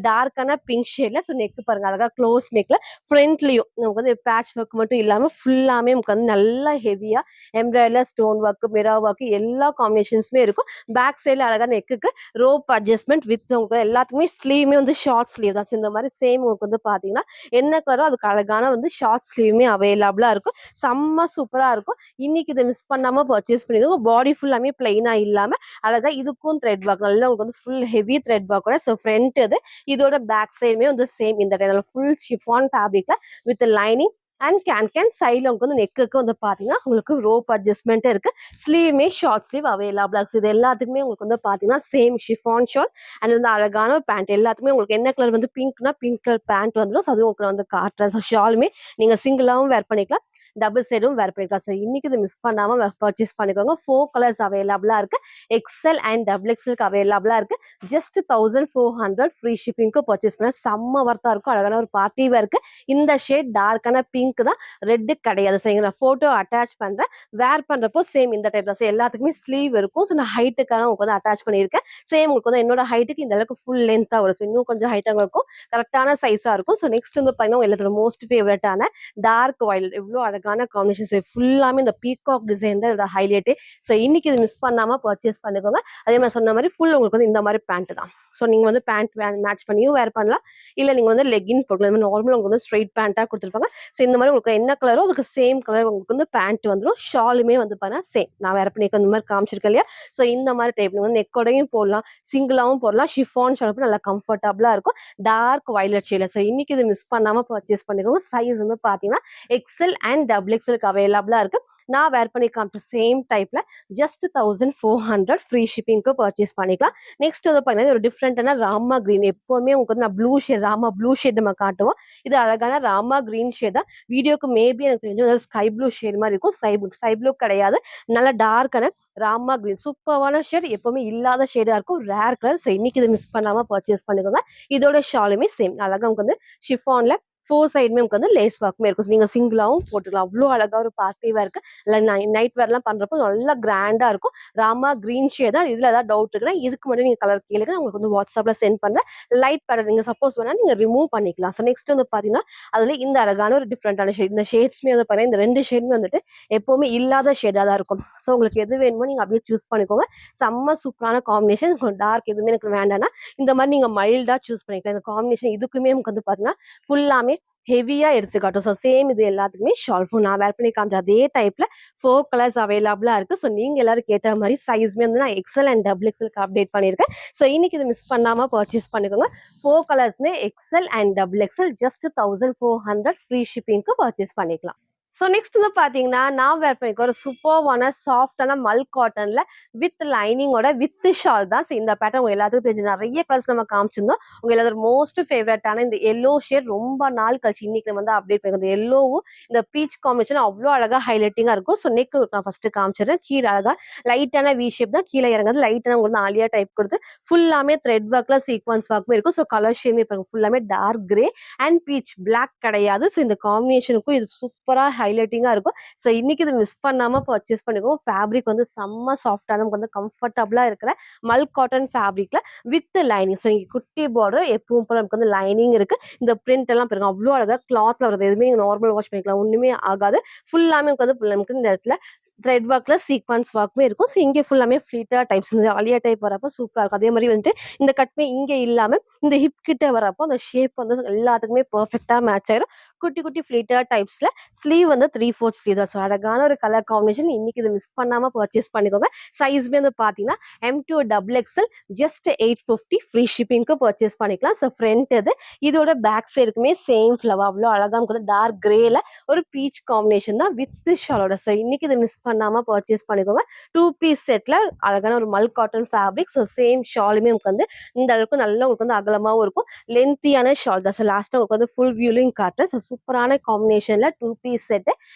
டார்க்கான பிங்க் ஷேட்ல. ஸோ நெக் பாருங்க அழகா க்ளோஸ் நெக்ல ஃப்ரண்ட்லயும் நமக்கு வந்து பேட்ச் ஒர்க் மட்டும் இல்லாம ஃபுல்லாமே நமக்கு வந்து நல்லா ஹெவியா எம்ப்ராய்டரியில ஸ்டோன் ஒர்க், மிரர் ஒர்க் எல்லா காம்பினேஷன்ஸுமே இருக்கும். பேக் சைட்ல அழகா நெக்குக்கு ரோப் அட்ஜஸ்ட்மெண்ட் வித் உங்களுக்கு எல்லாத்துக்குமே ஸ்லீவுமே வந்து ஷார்ட் ஸ்லீவ் தான். இந்த மாதிரி சேம் உங்களுக்கு வந்து பாத்தீங்கன்னா என்ன கலரோ அதுக்கு அழகான வந்து ஷார்ட் ஸ்லீவுமே அவைலபிளா இருக்கும். செம்ம சூப்பரா இருக்கும். இன்னைக்கு இதை மிஸ் பண்ணாம பர்ச்சேஸ் பண்ணிக்கோங்க. பாடி ஃபுல்லாமே பிளைனா இல்லாம அழகா இதுக்கும் த்ரெட் ஒர்க் நல்லா உங்களுக்கு வந்து ஃபுல் ஹெவி த்ரெட் ஒர்க்கோட. ஸோ ஃப்ரண்ட் இது இதோட பேக் சைடுமே வந்து சேம் இந்த டைம்ல ஃபுல் ஷிஃபான் ஃபேப்ரிக்ல வித் லைனிங் அண்ட் கேன் சைட்ல உங்களுக்கு வந்து நெக்குக்கு வந்து பாத்தீங்கன்னா உங்களுக்கு ரோப் அட்ஜஸ்ட்மெண்ட் இருக்கு. ஸ்லீவுமே ஷார்ட் ஸ்லீவ் அவைலபிளா இருக்கு. இது எல்லாத்துக்குமே உங்களுக்கு வந்து பாத்தீங்கன்னா சேம் ஷிஃபான் ஷால் அண்ட் வந்து அழகான ஒரு பேண்ட். எல்லாத்துக்குமே உங்களுக்கு என்ன கலர் வந்து பிங்க்னா பிங்க் கலர் பேண்ட் வந்துடும். அது உங்களுக்கு வந்து காட்டுறேன். ஷாலுமே நீங்க சிங்கிளாவும் வேர் பண்ணிக்கலாம், டபுள் சைடும் வேர் பண்ணிக்கலாம். ஸோ இன்னைக்கு இது மிஸ் பண்ணாம பர்ச்சேஸ் பண்ணிக்கோங்க. 4 கலர்ஸ் அவைலபிளா இருக்கு. எக்ஸ்எல் அண்ட் டபுள் எக்ஸ்எல்க்கு அவைலபிளா இருக்கு. ஜஸ்ட் 1400 ஃப்ரீ ஷிப்பிங்க்கு பர்ச்சேஸ் பண்ண செம்ம வர்த்தா இருக்கும். அழகான ஒரு பார்ட்டி வேர்க்கு. இந்த ஷேட் டார்க்கான பிங்க் தான், ரெட் கிடையாது. ஸோ நான் போட்டோ அட்டாச் பண்றேன். வேர் பண்றப்போ சேம் இந்த டைப் தான். ஸோ எல்லாத்துக்குமே ஸ்லீவ் இருக்கும். ஸோ நான் ஹைட்டுக்காக உங்களுக்கு வந்து அட்டாச் பண்ணியிருக்கேன். சேம் உங்களுக்கு வந்து என்னோட ஹைட்டுக்கு இந்த அளவுக்கு ஃபுல் லென்த்தா வரும். ஸோ இன்னும் கொஞ்சம் ஹைட்டாக இருக்கும், கரெக்டான சைஸா இருக்கும். ஸோ நெக்ஸ்ட் வந்து பார்த்தீங்கன்னா எல்லாத்தோட மோஸ்ட் ஃபேவரட்டான டார்க் வயலட். எவ்வளோ அழகான காம்பினேஷன். ஃபுல்லாமே இந்த பீகாக் டிசைன் தான் இதோட ஹைலைட். ஸோ இன்னைக்கு இது மிஸ் பண்ணாம பர்ச்சேஸ் பண்ணிக்கோங்க. அதே மாதிரி சொன்ன மாதிரி ஃபுல் உங்களுக்கு வந்து இந்த மாதிரி பேண்ட் தான். ஸோ நீங்க வந்து பேண்ட் மேட்ச் பண்ணியும் வேர் பண்ணலாம், இல்ல நீங்க வந்து லெகின் போடலாம். நார்மலா உங்களுக்கு வந்து ஸ்ட்ரைட் பேண்டா கொடுத்துருப்பாங்க. ஸோ இந்த மாதிரி உங்களுக்கு என்ன கலரோ அதுக்கு சேம் கலர் உங்களுக்கு வந்து பேண்ட் வந்துடும். ஷாலுமே வந்து பார்த்தீங்கன்னா சேம் நான் வேர் பண்ணிக்க இந்த மாதிரி காமிச்சிருக்கேன் இல்லையா. ஸோ இந்த மாதிரி டைப் நீங்க வந்து நெக்கோடையும் போடலாம், சிங்கிளாவும் போடலாம். ஷிஃபான் ஷால் நல்லா கம்ஃபர்டபுளா இருக்கும். Dark violet ஷேட்ல. ஸோ இன்னைக்கு இது மிஸ் பண்ணாம பர்ச்சேஸ் பண்ணிக்கோங்க. சைஸ் வந்து பாத்தீங்கன்னா எக்ஸ்எல் அண்ட் டபுள் எக்ஸ்எல்க்கு அவைலபிளா இருக்கு. நான் வேர் பண்ணி காமிச்ச சேம் டைப்ல ஜஸ்ட் 1400 ஃப்ரீ ஷிப்பிங்க்கு பர்ச்சேஸ் பண்ணிக்கலாம். நெக்ஸ்ட் வந்து பாத்தீங்கன்னா ஒரு டிஃப்ரெண்டான ராமா கிரீன். எப்பவுமே உங்களுக்கு வந்து நான் blue shade, Rama blue shade நம்ம காட்டுவோம். இது அழகான ராமா கிரீன் ஷேட் தான். வீடியோக்கு மேபி எனக்கு தெரிஞ்சு ஸ்கை ப்ளூ ஷேட் மாதிரி இருக்கும். ஸ்கை ப்ளூ கிடையாது, நல்ல டார்க்கான ராமா கிரீன். சூப்பரான ஷேட், எப்பவுமே இல்லாத ஷேடா இருக்கும், ரேர் கலர். ஸோ இன்னைக்கு இதை மிஸ் பண்ணாம பர்ச்சேஸ் பண்ணிக்கோங்க. இதோட ஷாலுமே சேம் அழகா உங்களுக்கு வந்து ஷிஃபான்ல 4 சைடுமே உங்களுக்கு வந்து லேஸ் ஒர்க்குமே இருக்கும். நீங்க சிங்கிளாவும் போட்டுக்கலாம். அவ்வளோ அழகா ஒரு பார்ட்டி வேர்க்கு இல்லை நைட் வேர்லாம் பண்றப்போ நல்லா கிராண்டா இருக்கும். ராமா கிரீன் ஷேட் தான். இதுல ஏதாவது டவுட் இருக்குன்னா இதுக்கு மட்டும் நீங்க கலர் கேளுங்க, நான் உங்களுக்கு வந்து வாட்ஸ்அப்ல சென்ட் பண்றேன். லைட் பேட்டர் நீங்க சப்போஸ் வேணா நீங்க ரிமூவ் பண்ணிக்கலாம். ஸோ நெக்ஸ்ட் வந்து பாத்தீங்கன்னா அதுல இந்த அழகான ஒரு டிஃப்ரெண்டான ஷேட். இந்த ஷேட்ஸ்மே வந்து பாத்தீங்கன்னா இந்த 2 ஷேடுமே வந்துட்டு எப்பவுமே இல்லாத ஷேடா தான் இருக்கும். ஸோ உங்களுக்கு எது வேணுமோ நீங்க அப்படியே சூஸ் பண்ணிக்கோங்க. செம்ம சூப்பரான காம்பினேஷன். டார்க் எதுவுமே எனக்கு வேண்டாம்னா இந்த மாதிரி நீங்க மைல்டா சூஸ் பண்ணிக்கலாம். இந்த காம்பினேஷன் இதுக்குமே நமக்கு வந்து பாத்தீங்கன்னா ஃபுல்லாமே ஹெவியா எடுத்துக்காட்டும். ஸோ சேம் இது எல்லாத்துக்குமே ஷால் நான் வேர் பண்ணி காமிச்ச அதே டைப்ல 4 கலர்ஸ் அவைலபிளா இருக்கு. ஸோ நீங்க எல்லாரும் கேட்ட மாதிரி சைஸ்மே வந்து நான் எக்ஸ்எல் அண்ட் டபுள் எக்ஸ்எல்க்கு அப்டேட் பண்ணியிருக்கேன். ஸோ இன்னைக்கு இது மிஸ் பண்ணாம பர்ச்சேஸ் பண்ணிக்கோங்க. 4 கலர்ஸ்மே XL and double XL just 1400 free ஷிப்பிங்க்கு பர்ச்சேஸ் பண்ணிக்கலாம். ஸோ நெக்ஸ்ட் வந்து பார்த்தீங்கன்னா, நான் வேர் பண்ணியிருக்க ஒரு சூப்பர்வான சாஃப்ட்டான மல் காட்டன்ல வித் லைனிங்கோட வித் ஷால் தான். ஸோ இந்த பேட்டர்ன் உங்க எல்லாத்துக்கும் தெரிஞ்சு நெறைய கலர்ஸ் நம்ம காமிச்சிருந்தோம். உங்க எல்லாரும் மோஸ்ட் ஃபேவரட்டான இந்த எல்லோ ஷேட் ரொம்ப நாள் கழிச்சு இன்னைக்கு நம்ம வந்து அப்டேட் பண்ணிருக்கோம். இந்த எல்லோவும் இந்த பீச் காம்பினேஷன் அவ்ளோ அழகா ஹைலைட்டிங்கா இருக்கும். ஸோ நெக் நான் ஃபர்ஸ்ட் காமிச்சிடுறேன். கீழ அழகா லைட்டான வி ஷேப் தான் கீழ இறங்குது. லைட்டான உங்களுக்கு ஆலியா டைப் கொடுத்து ஃபுல்லாமே த்ரெட் ஒர்க்ல சீக்வன்ஸ் ஒர்க்குமே இருக்கும். ஸோ கலர் ஷேடுமே பாருங்க ஃபுல்லாமே dark grey and peach black கிடையாது. ஸோ இந்த காம்பினேஷனுக்கும் இது சூப்பரா ஹைலைட்டிங்கா இருக்கும். ஸோ இன்னைக்கு இது மிஸ் பண்ணாம பர்ச்சேஸ் பண்ணிக்கோங்க. ஃபேப்ரிக் வந்து செம்ம சாஃப்டான நமக்கு வந்து கம்ஃபர்டபுளா இருக்கிற மல் காட்டன் ஃபேப்ரிக்ல வித் லைனிங். ஸோ இங்க குட்டி பார்டர் எப்பவும் போல நமக்கு வந்து லைனிங் இருக்கு. இந்த பிரிண்ட் எல்லாம் பாருங்க அவ்வளோ அழகா கிளாத்ல வருது. எதுவுமே நார்மல் வாஷ் பண்ணிக்கலாம் ஒண்ணுமே ஆகாது. ஃபுல்லாமே நமக்கு இந்த இடத்துல த்ரெட் ஒர்க்ல சீக்வன்ஸ் ஒர்க்குமே இருக்கும். ஸோ இங்கே ஃபுல்லாமே ஃபிளீட்டா டைப்ஸ் இந்த ஆலியா டைப் வரப்போ சூப்பரா இருக்கும். அதே மாதிரி வந்துட்டு இந்த கட்மே இங்க இல்லாம இந்த ஹிப் கிட்ட வரப்போ அந்த ஷேப் வந்து எல்லாத்துக்குமே பெர்ஃபெக்ட்டா மேட்ச் ஆயிரும். குட்டி குட்டி ஃபிளீட்டா டைப்ஸ்ல ஸ்லீவ் வந்து 3/4 ஸ்லீவ் தான். ஸோ அழகான ஒரு கலர் காம்பினேஷன். இன்னைக்கு இது மிஸ் பண்ணாம பர்ச்சேஸ் பண்ணிக்கோங்க. சைஸ்மே வந்து பாத்தீங்கன்னா M2 XXL ஜஸ்ட் 850 ஃப்ரீ ஷிப்பிங்க்கு பர்ச்சேஸ் பண்ணிக்கலாம். ஸோ ஃப்ரண்ட் இது இதோட பேக் சைடுக்குமே சேம் ஃப்ளவர் அவ்வளோ அழகா நமக்கு வந்து டார்க் கிரேல ஒரு பீச் காம்பினேஷன் தான் வித் ஷாலோட. ஸோ இன்னைக்கு இதை மிஸ் பண்ணாம பர்ச்சேஸ் பண்ணிக்கோங்க. 2 பீஸ் செட்ல அழகான ஒரு மல் காட்டன் ஃபேப்ரிக். ஸோ சேம் ஷாலுமே உங்களுக்கு வந்து இந்த அளவுக்கு நல்லா உங்களுக்கு வந்து அகலமாவும் இருக்கும். லென்த்தியான ஷால் தான். ஸோ லாஸ்ட்டாக உங்களுக்கு வந்து ஃபுல் வியூலையும் காட்டுறேன். ஸோ சூப்பரான காம்பினேஷன்ல 2 piece set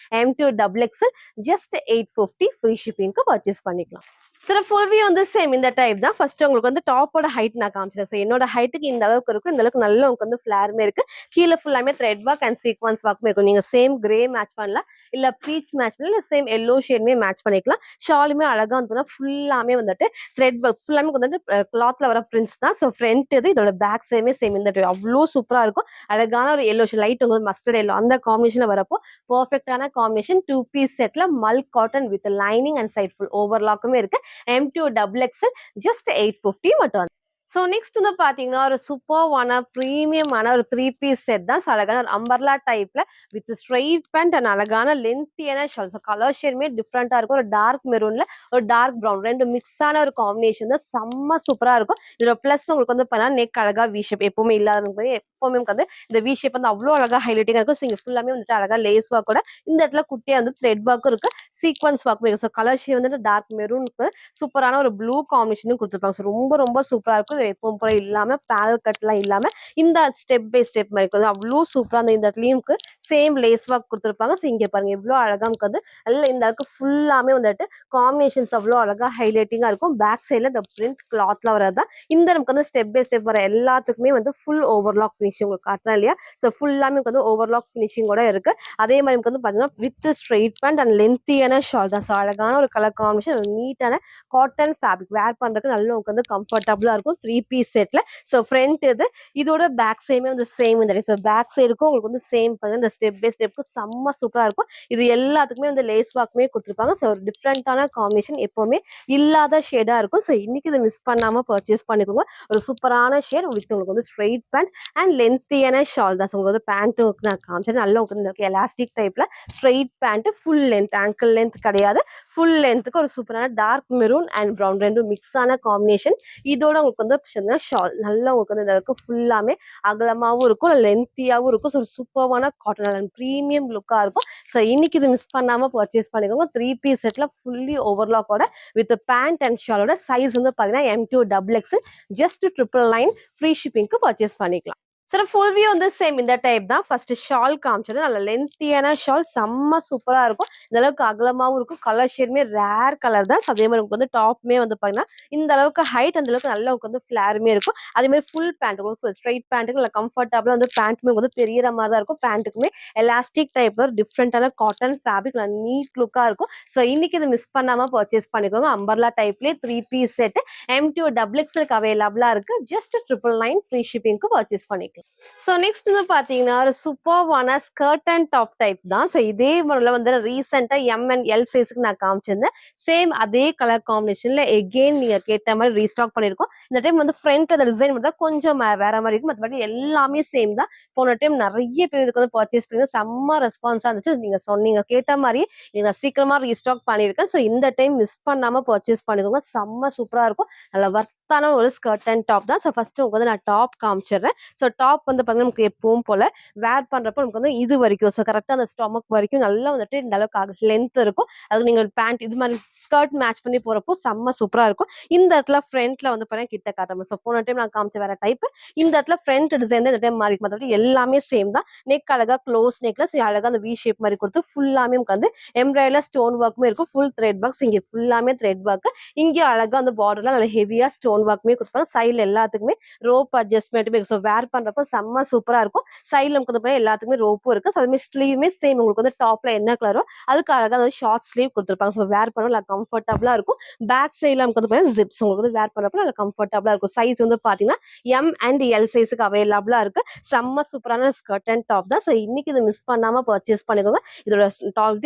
M2 XXL just 850 free ஷிப்பிங்க்கு பர்ச்சேஸ் பண்ணிக்கலாம். சில ஃபுல் வியூ வந்து சேம் இந்த டைப் தான். ஃபர்ஸ்ட் உங்களுக்கு வந்து டாப்போட ஹைட் நான் காமிச்சிட்டேன். ஸோ என்னோட ஹைட்டுக்கு இந்த அளவுக்கு இருக்கும். இந்த அளவுக்கு நல்லா உங்களுக்கு வந்து ஃபிளாருமே இருக்கு. கீழே ஃபுல்லாமே த்ரெட் ஒர்க் அண்ட் சீக்வன்ஸ் ஒர்க்குமே இருக்கும். நீங்க சேம் கிரே மேட்ச் பண்ணலாம், இல்ல பீச் மேட்ச் பண்ணலாம், இல்ல சேம் எல்லோ ஷேடுமே மேட்ச் பண்ணிக்கலாம். ஷாலுமே அழகா வந்து ஃபுல்லாமே வந்துட்டு த்ரெட் ஒர்க் ஃபுல்லாமே வந்துட்டு கிளாத்ல வர பிரிண்ட்ஸ் தான். ஸோ ஃப்ரண்ட் இது இதோட பேக் சைடுமே சேம் இந்த டைப் அவ்வளோ சூப்பரா இருக்கும். அழகான ஒரு எல்லோ லைட் உங்களுக்கு மஸ்டர்ட் எல்லோ அந்த காம்பினேஷன்ல வரப்போ பர்ஃபெக்டான காம்பினேஷன். 2 பீஸ் செட்ல மல் cotton with lining and side full ஓவர்லாக்குமே இருக்கு. M2 XXL ஜஸ்ட் 850 மட்டும். ஸோ நெக்ஸ்ட் வந்து பாத்தீங்கன்னா ஒரு சூப்பர்வான ப்ரீமியமான ஒரு 3 பீஸ் செட் தான். ஸோ அழகான ஒரு அம்பர்லா டைப்ல வித் ஸ்ட்ரெயிட் பேண்ட் அண்ட் அழகான லென்த்தியான ஷால். ஸோ கலர் ஷேடுமே டிஃப்ரெண்டா இருக்கும். ஒரு டார்க் மெரூன்ல ஒரு டார்க் ப்ரௌன் ரெண்டு மிக்ஸான ஒரு காம்பினேஷன் தான். செம்ம சூப்பரா இருக்கும். இதோட பிளஸ் உங்களுக்கு வந்து பண்ணா நெக் அழகா வி ஷேப் எப்பவுமே இல்லாதவங்க எப்பவுமே வந்து இந்த வி ஷேப் வந்து அவ்வளோ அழகா ஹைலைட்டிங்கா இருக்கும். ஸோ இங்க ஃபுல்லாமே வந்துட்டு அழகா லேஸ் ஒர்க்கோட இந்த இடத்துல குட்டியா வந்து த்ரெட் ஒர்க்கும் இருக்கு, சீக்வன்ஸ் ஒர்க்கும் இருக்கு. ஸோ கலர் ஷேட் வந்துட்டு டார்க் மெரூனுக்கு சூப்பரான ஒரு ப்ளூ காம்பினேஷனும் கொடுத்துருப்பாங்க. ஸோ ரொம்ப ரொம்ப சூப்பரா இருக்கும். எப்பவும் போல இல்லாம பேரல் கட்லாம் இல்லாம இந்த ஸ்டெப் பை ஸ்டெப் மாதிரி இருக்கும். அவ்வளோ சூப்பரா அந்த இந்த இடத்துலயும் சேம் லேஸ் ஒர்க் கொடுத்துருப்பாங்க. ஸோ இங்க பாருங்க எவ்வளோ அழகா இருக்குது. அல்ல இந்த அளவுக்கு ஃபுல்லாமே வந்துட்டு காம்பினேஷன்ஸ் அவ்வளோ அழகா ஹைலைட்டிங்கா இருக்கும். பேக் சைட்ல இந்த பிரிண்ட் கிளாத்ல வரதான் இந்த நமக்கு வந்து ஸ்டெப் பை ஸ்டெப் வர எல்லாத்துக்குமே வந்து ஃபுல் ஓவர்லாக் ஃபினிஷிங் உங்களுக்கு காட்டுறேன் இல்லையா. ஸோ ஃபுல்லாமே வந்து ஓவர்லாக் ஃபினிஷிங்கோட இருக்கு. அதே மாதிரி வந்து பாத்தீங்கன்னா வித் ஸ்ட்ரெயிட் பேண்ட் அண்ட் லென்த்தியான ஷால் தான். ஸோ அழகான ஒரு கலர் காம்பினேஷன் நீட்டான காட்டன் ஃபேப்ரிக் வேர் பண்றதுக்கு நல்ல உங்களுக்கு வந்து கம்ஃபர்டபுளா இருக்கும். 3 பீஸ் செட்ல. ஸோ ஃப்ரண்ட் இது இதோட பேக் சைடுமே வந்து சேம் இந்த ஸோ பேக் சைடுக்கும் உங்களுக்கு வந்து சேம் இந்த ஸ்டெப் பை ஸ்டெப்க்கு செம்ம சூப்பரா இருக்கும். இது எல்லாத்துக்குமே வந்து லேஸ் ஒர்க்குமே கொடுத்துருப்பாங்க. ஸோ ஒரு டிஃப்ரெண்டான காம்பினேஷன் எப்பவுமே இல்லாத ஷேடா இருக்கும். ஸோ இன்னைக்கு இதை மிஸ் பண்ணாம பர்ச்சேஸ் பண்ணிக்கோங்க. ஒரு சூப்பரான ஷேட் வித் உங்களுக்கு வந்து ஸ்ட்ரெயிட் பேண்ட் அண்ட் லென்த்தியான ஷால் தான். ஸோ உங்களுக்கு வந்து பேண்ட் நான் காமிச்சேன் நல்லா உங்களுக்கு எலாஸ்டிக் டைப்ல straight pant full length ankle length கிடையாது, ஃபுல் லென்த்துக்கு ஒரு சூப்பரான டார்க் மெரூன் அண்ட் ப்ரௌன் ரெண்டும் மிக்ஸ் ஆன காம்பினேஷன். இதோட உங்களுக்கு வந்து ஷால் நல்லா உங்களுக்கு வந்து இந்த ஃபுல்லாமே அகலமாவும் இருக்கும், லென்த்தியாவும் இருக்கும். ஸோ சூப்பரான காட்டன் அண்ட் ப்ரீமியம் லுக்கா இருக்கும். ஸோ இன்னைக்கு இது மிஸ் பண்ணாம பர்ச்சேஸ் பண்ணிக்கோங்க. 3 பீஸ் செட்ல ஃபுல்லி ஓவர்லாக்கோட வித் பேண்ட் அண்ட் ஷாலோட சைஸ் வந்து பாத்தீங்கன்னா M2 XXL ஜஸ்ட் 999 ஃப்ரீ ஷிப்பிங்க்கு பர்ச்சேஸ் பண்ணிக்கலாம். சார் ஃபுல் வியூ வந்து சேம் இந்த டைப் தான். ஃபர்ஸ்ட் ஷால் காமிச்சிடும். நல்ல லென்த்தியான ஷால் செம்ம சூப்பரா இருக்கும். இந்த அளவுக்கு அகலமாவும் இருக்கும். கலர் ஷேடுமே ரேர் கலர் தான். அதே மாதிரி உங்களுக்கு வந்து டாப்மே வந்து பாத்தீங்கன்னா இந்த அளவுக்கு ஹைட் அந்த அளவுக்கு நல்லா உங்களுக்கு வந்து ஃபிளாருமே இருக்கும். அதே மாதிரி ஃபுல் பேண்ட் உங்களுக்கு ஸ்ட்ரைட் பேண்ட்டுக்கு நல்லா கம்ஃபர்டபுளா வந்து பேண்ட்டுமே வந்து தெரியற மாதிரி தான் இருக்கும். பேண்ட்டுக்குமே எலாஸ்டிக் டைப்ல ஒரு டிஃப்ரெண்டான காட்டன் ஃபேப்ரிக் நீட் லுக்கா இருக்கும். ஸோ இன்னைக்கு இது மிஸ் பண்ணாம பர்ச்சேஸ் பண்ணிக்கோங்க. அம்பர்லா டைப்லேயே 3 பீஸ் செட் M2 XXL அவைலபிளா இருக்கு. ஜஸ்ட் 999 ஃப்ரீ ஷிப்பிங்க்கு பர்ச்சேஸ் பண்ணிக்கலாம். ஸோ நெக்ஸ்ட் வந்து பாத்தீங்கன்னா ஒரு சூப்பர்வான ஸ்கர்ட் அண்ட் டாப் டைப் தான். ஸோ இதே மாடல வந்து ரீசெண்டா M and L சைஸ்க்கு நான் காமிச்சிருந்தேன். சேம் அதே கலர் காம்பினேஷன்ல எகெயின் நீங்க கேட்ட மாதிரி ரீஸ்டாக் பண்ணிருக்கோம். இந்த டைம் வந்து ஃப்ரண்ட் அந்த டிசைன் மட்டும் கொஞ்சம் வேற மாதிரி இருக்கும். மற்றபடி எல்லாமே சேம் தான். போன டைம் நிறைய பேர் இதுக்கு வந்து பர்ச்சேஸ் பண்ணி செம்ம ரெஸ்பான்ஸா இருந்துச்சு. நீங்க சொன்னீங்க கேட்ட மாதிரி நீங்க சீக்கிரமா ரீஸ்டாக் பண்ணிருக்கேன். ஸோ இந்த டைம் மிஸ் பண்ணாம பர்ச்சேஸ் பண்ணிக்கோங்க. செம்ம சூப்பரா இருக்கும். நல்ல ஒர்த்தான ஒரு ஸ்கர்ட் அண்ட் டாப் தான். ஸோ ஃபர்ஸ்ட் உங்களுக்கு வந்து நான் டாப் காமிச்சிடுறேன். ஸோ டாப் வந்து பார்த்தீங்கன்னா நமக்கு எப்பவும் போல வேர் பண்றப்போ நமக்கு வந்து இது வரைக்கும் ஸோ கரெக்டாக அந்த ஸ்டொமக் வரைக்கும் நல்லா வந்துட்டு இந்த அளவுக்கு லென்த் இருக்கும். அதுக்கு நீங்க பேண்ட் இது மாதிரி ஸ்கர்ட் மேட்ச் பண்ணி போறப்போ செம்ம சூப்பரா இருக்கும். இந்த இடத்துல ஃப்ரண்ட்ல வந்து பார்த்தீங்கன்னா கிட்ட காட்டுறோம். ஸோ போன டைம் நான் காமிச்ச வேற டைப். இந்த இடத்துல ஃப்ரண்ட் டிசைன் தான் இந்த டைம் மாறி மற்றபடி எல்லாமே சேம் தான். நெக் அழகா க்ளோஸ் நெக்ல அழகா அந்த வி ஷேப் மாதிரி கொடுத்து ஃபுல்லாமே நமக்கு வந்து எம்ப்ராய்டரில ஸ்டோன் ஒர்க்குமே இருக்கும். ஃபுல் த்ரெட் பாக்ஸ் இங்கே ஃபுல்லாமே த்ரெட் ஒர்க். இங்கே அழகா அந்த பார்டர்ல நல்ல ஹெவியா ஸ்டோன் ஒர்க்குமே கொடுப்பாங்க. சைட்ல எல்லாத்துக்குமே ரோப் அட்ஜஸ்ட்மெண்ட்டுமே ஸோ வேர் பண்றப்போ செம்ம சூப்பரா இருக்கும். சைட்ல நமக்கு வந்து எல்லாத்துக்குமே ரோப்பும் இருக்கு. ஸோ அதுமாதிரி ஸ்லீவுமே சேம் உங்களுக்கு வந்து டாப்ல என்ன கலரோ அதுக்கு அழகா வந்து ஷார்ட் ஸ்லீவ் கொடுத்துருப்பாங்க. ஸோ வேர் பண்ண நல்லா கம்ஃபர்டபுளா இருக்கும். பேக் சைட்ல நமக்கு வந்து ஜிப்ஸ் உங்களுக்கு வந்து வேர் பண்றப்போ நல்லா கம்ஃபர்டபுளா இருக்கும். சைஸ் வந்து பாத்தீங்கன்னா எம் அண்ட் எல் சைஸுக்கு அவைலபிளா இருக்கு. செம்ம சூப்பரான ஸ்கர்ட் அண்ட் டாப் தான். ஸோ இன்னைக்கு இதை மிஸ் பண்ணாம பர்ச்சேஸ் பண்ணிக்கோங்க. இதோட டாப்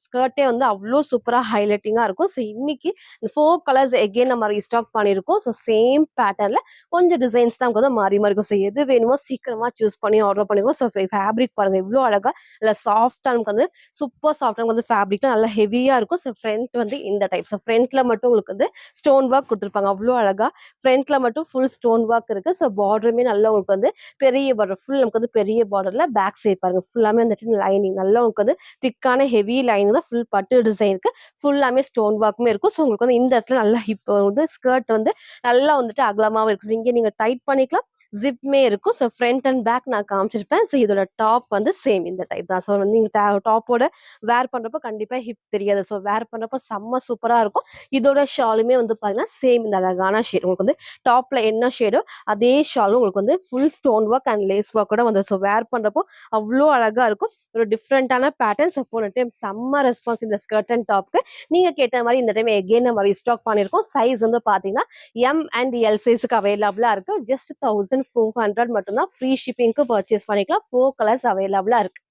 ஸ்கர்ட்டே வந்து அவ்வளோ சூப்பரா ஹைலைட்டிங்கா இருக்கும். ஸோ இன்னைக்கு 4 கலர்ஸ் எகெயின் நம்ம ரீஸ்டாக் பண்ணியிருக்கோம். ஸோ சேம் பேட்டர்ன்ல கொஞ்சம் டிசைன்ஸ் தான் வந்து மாறி மாறி இருக்கும். ஸோ எது வேணுமோ சீக்கிரமா சூஸ் பண்ணி ஆர்டர் பண்ணிக்கோ. ஸோ ஃபேப்ரிக் பாருங்க எவ்வளோ அழகா இல்லை சாஃப்டா நமக்கு வந்து சூப்பர் சாஃப்டா நமக்கு வந்து ஃபேப்ரிக்லாம் நல்லா ஹெவியா இருக்கும். ஸோ ஃப்ரண்ட் வந்து இந்த டைப். ஸோ ஃப்ரண்ட்ல மட்டும் உங்களுக்கு வந்து ஸ்டோன் ஒர்க் கொடுத்துருப்பாங்க. அவ்வளோ அழகா ஃப்ரண்ட்ல மட்டும் ஃபுல் ஸ்டோன் ஒர்க் இருக்கு. ஸோ பார்டருமே நல்லா உங்களுக்கு வந்து பெரிய பார்டர் ஃபுல் நமக்கு வந்து பெரிய பார்டர்ல பேக் சைட் பாருங்க ஃபுல்லாமே வந்துட்டு லைனிங் நல்லா உங்களுக்கு வந்து திக்கான ஹெவி லைனிங் தான். ஃபுல் பட்டு டிசைனுக்கு ஃபுல்லாமே ஸ்டோன் ஒர்க்குமே இருக்கும். ஸோ உங்களுக்கு வந்து இந்த இடத்துல நல்லா இப்போ வந்து ஸ்கர்ட் வந்து நல்லா வந்துட்டு அகலமாவும் இருக்கும். இங்கே நீங்க டைட் பண்ணிக்கலாம். ஜிப்மே இருக்கும். ஸோ ஃப்ரண்ட் அண்ட் பேக் நான் காமிச்சிருப்பேன். ஸோ இதோட டாப் வந்து சேம் இந்த டைப் தான். ஸோ வந்து நீங்கள் டாப்போட வேர் பண்ணுறப்போ கண்டிப்பாக ஹிப் தெரியாது. ஸோ வேர் பண்ணுறப்போ செம்ம சூப்பராக இருக்கும். இதோட ஷாலுமே வந்து பார்த்தீங்கன்னா சேம் இந்த அழகான ஷேட் உங்களுக்கு வந்து டாப்ல என்ன ஷேடோ அதே ஷாலும் உங்களுக்கு வந்து full stone work and lace work கூட வந்து ஸோ வேர் பண்ணுறப்போ அவ்வளோ அழகாக இருக்கும். ஒரு டிஃப்ரெண்டான பேட்டர்ன். ஸோ போன டைம் செம்ம ரெஸ்பான்ஸ் இந்த ஸ்கர்ட் அண்ட் டாப்க்கு. நீங்க கேட்ட மாதிரி இந்த டைம் எகெயின் நம்ம ரீஸ்டாக் பண்ணியிருக்கோம். சைஸ் வந்து பார்த்தீங்கன்னா எம் அண்ட் எல் சைஸுக்கு அவைலபிளா இருக்கு. ஜஸ்ட் 1400 மட்டும்தான். ஃப்ரீ ஷிப்பிங்க்கு பர்ச்சேஸ் பண்ணிக்கலாம். 4 கலர்ஸ் அவைலபிளா இருக்கு.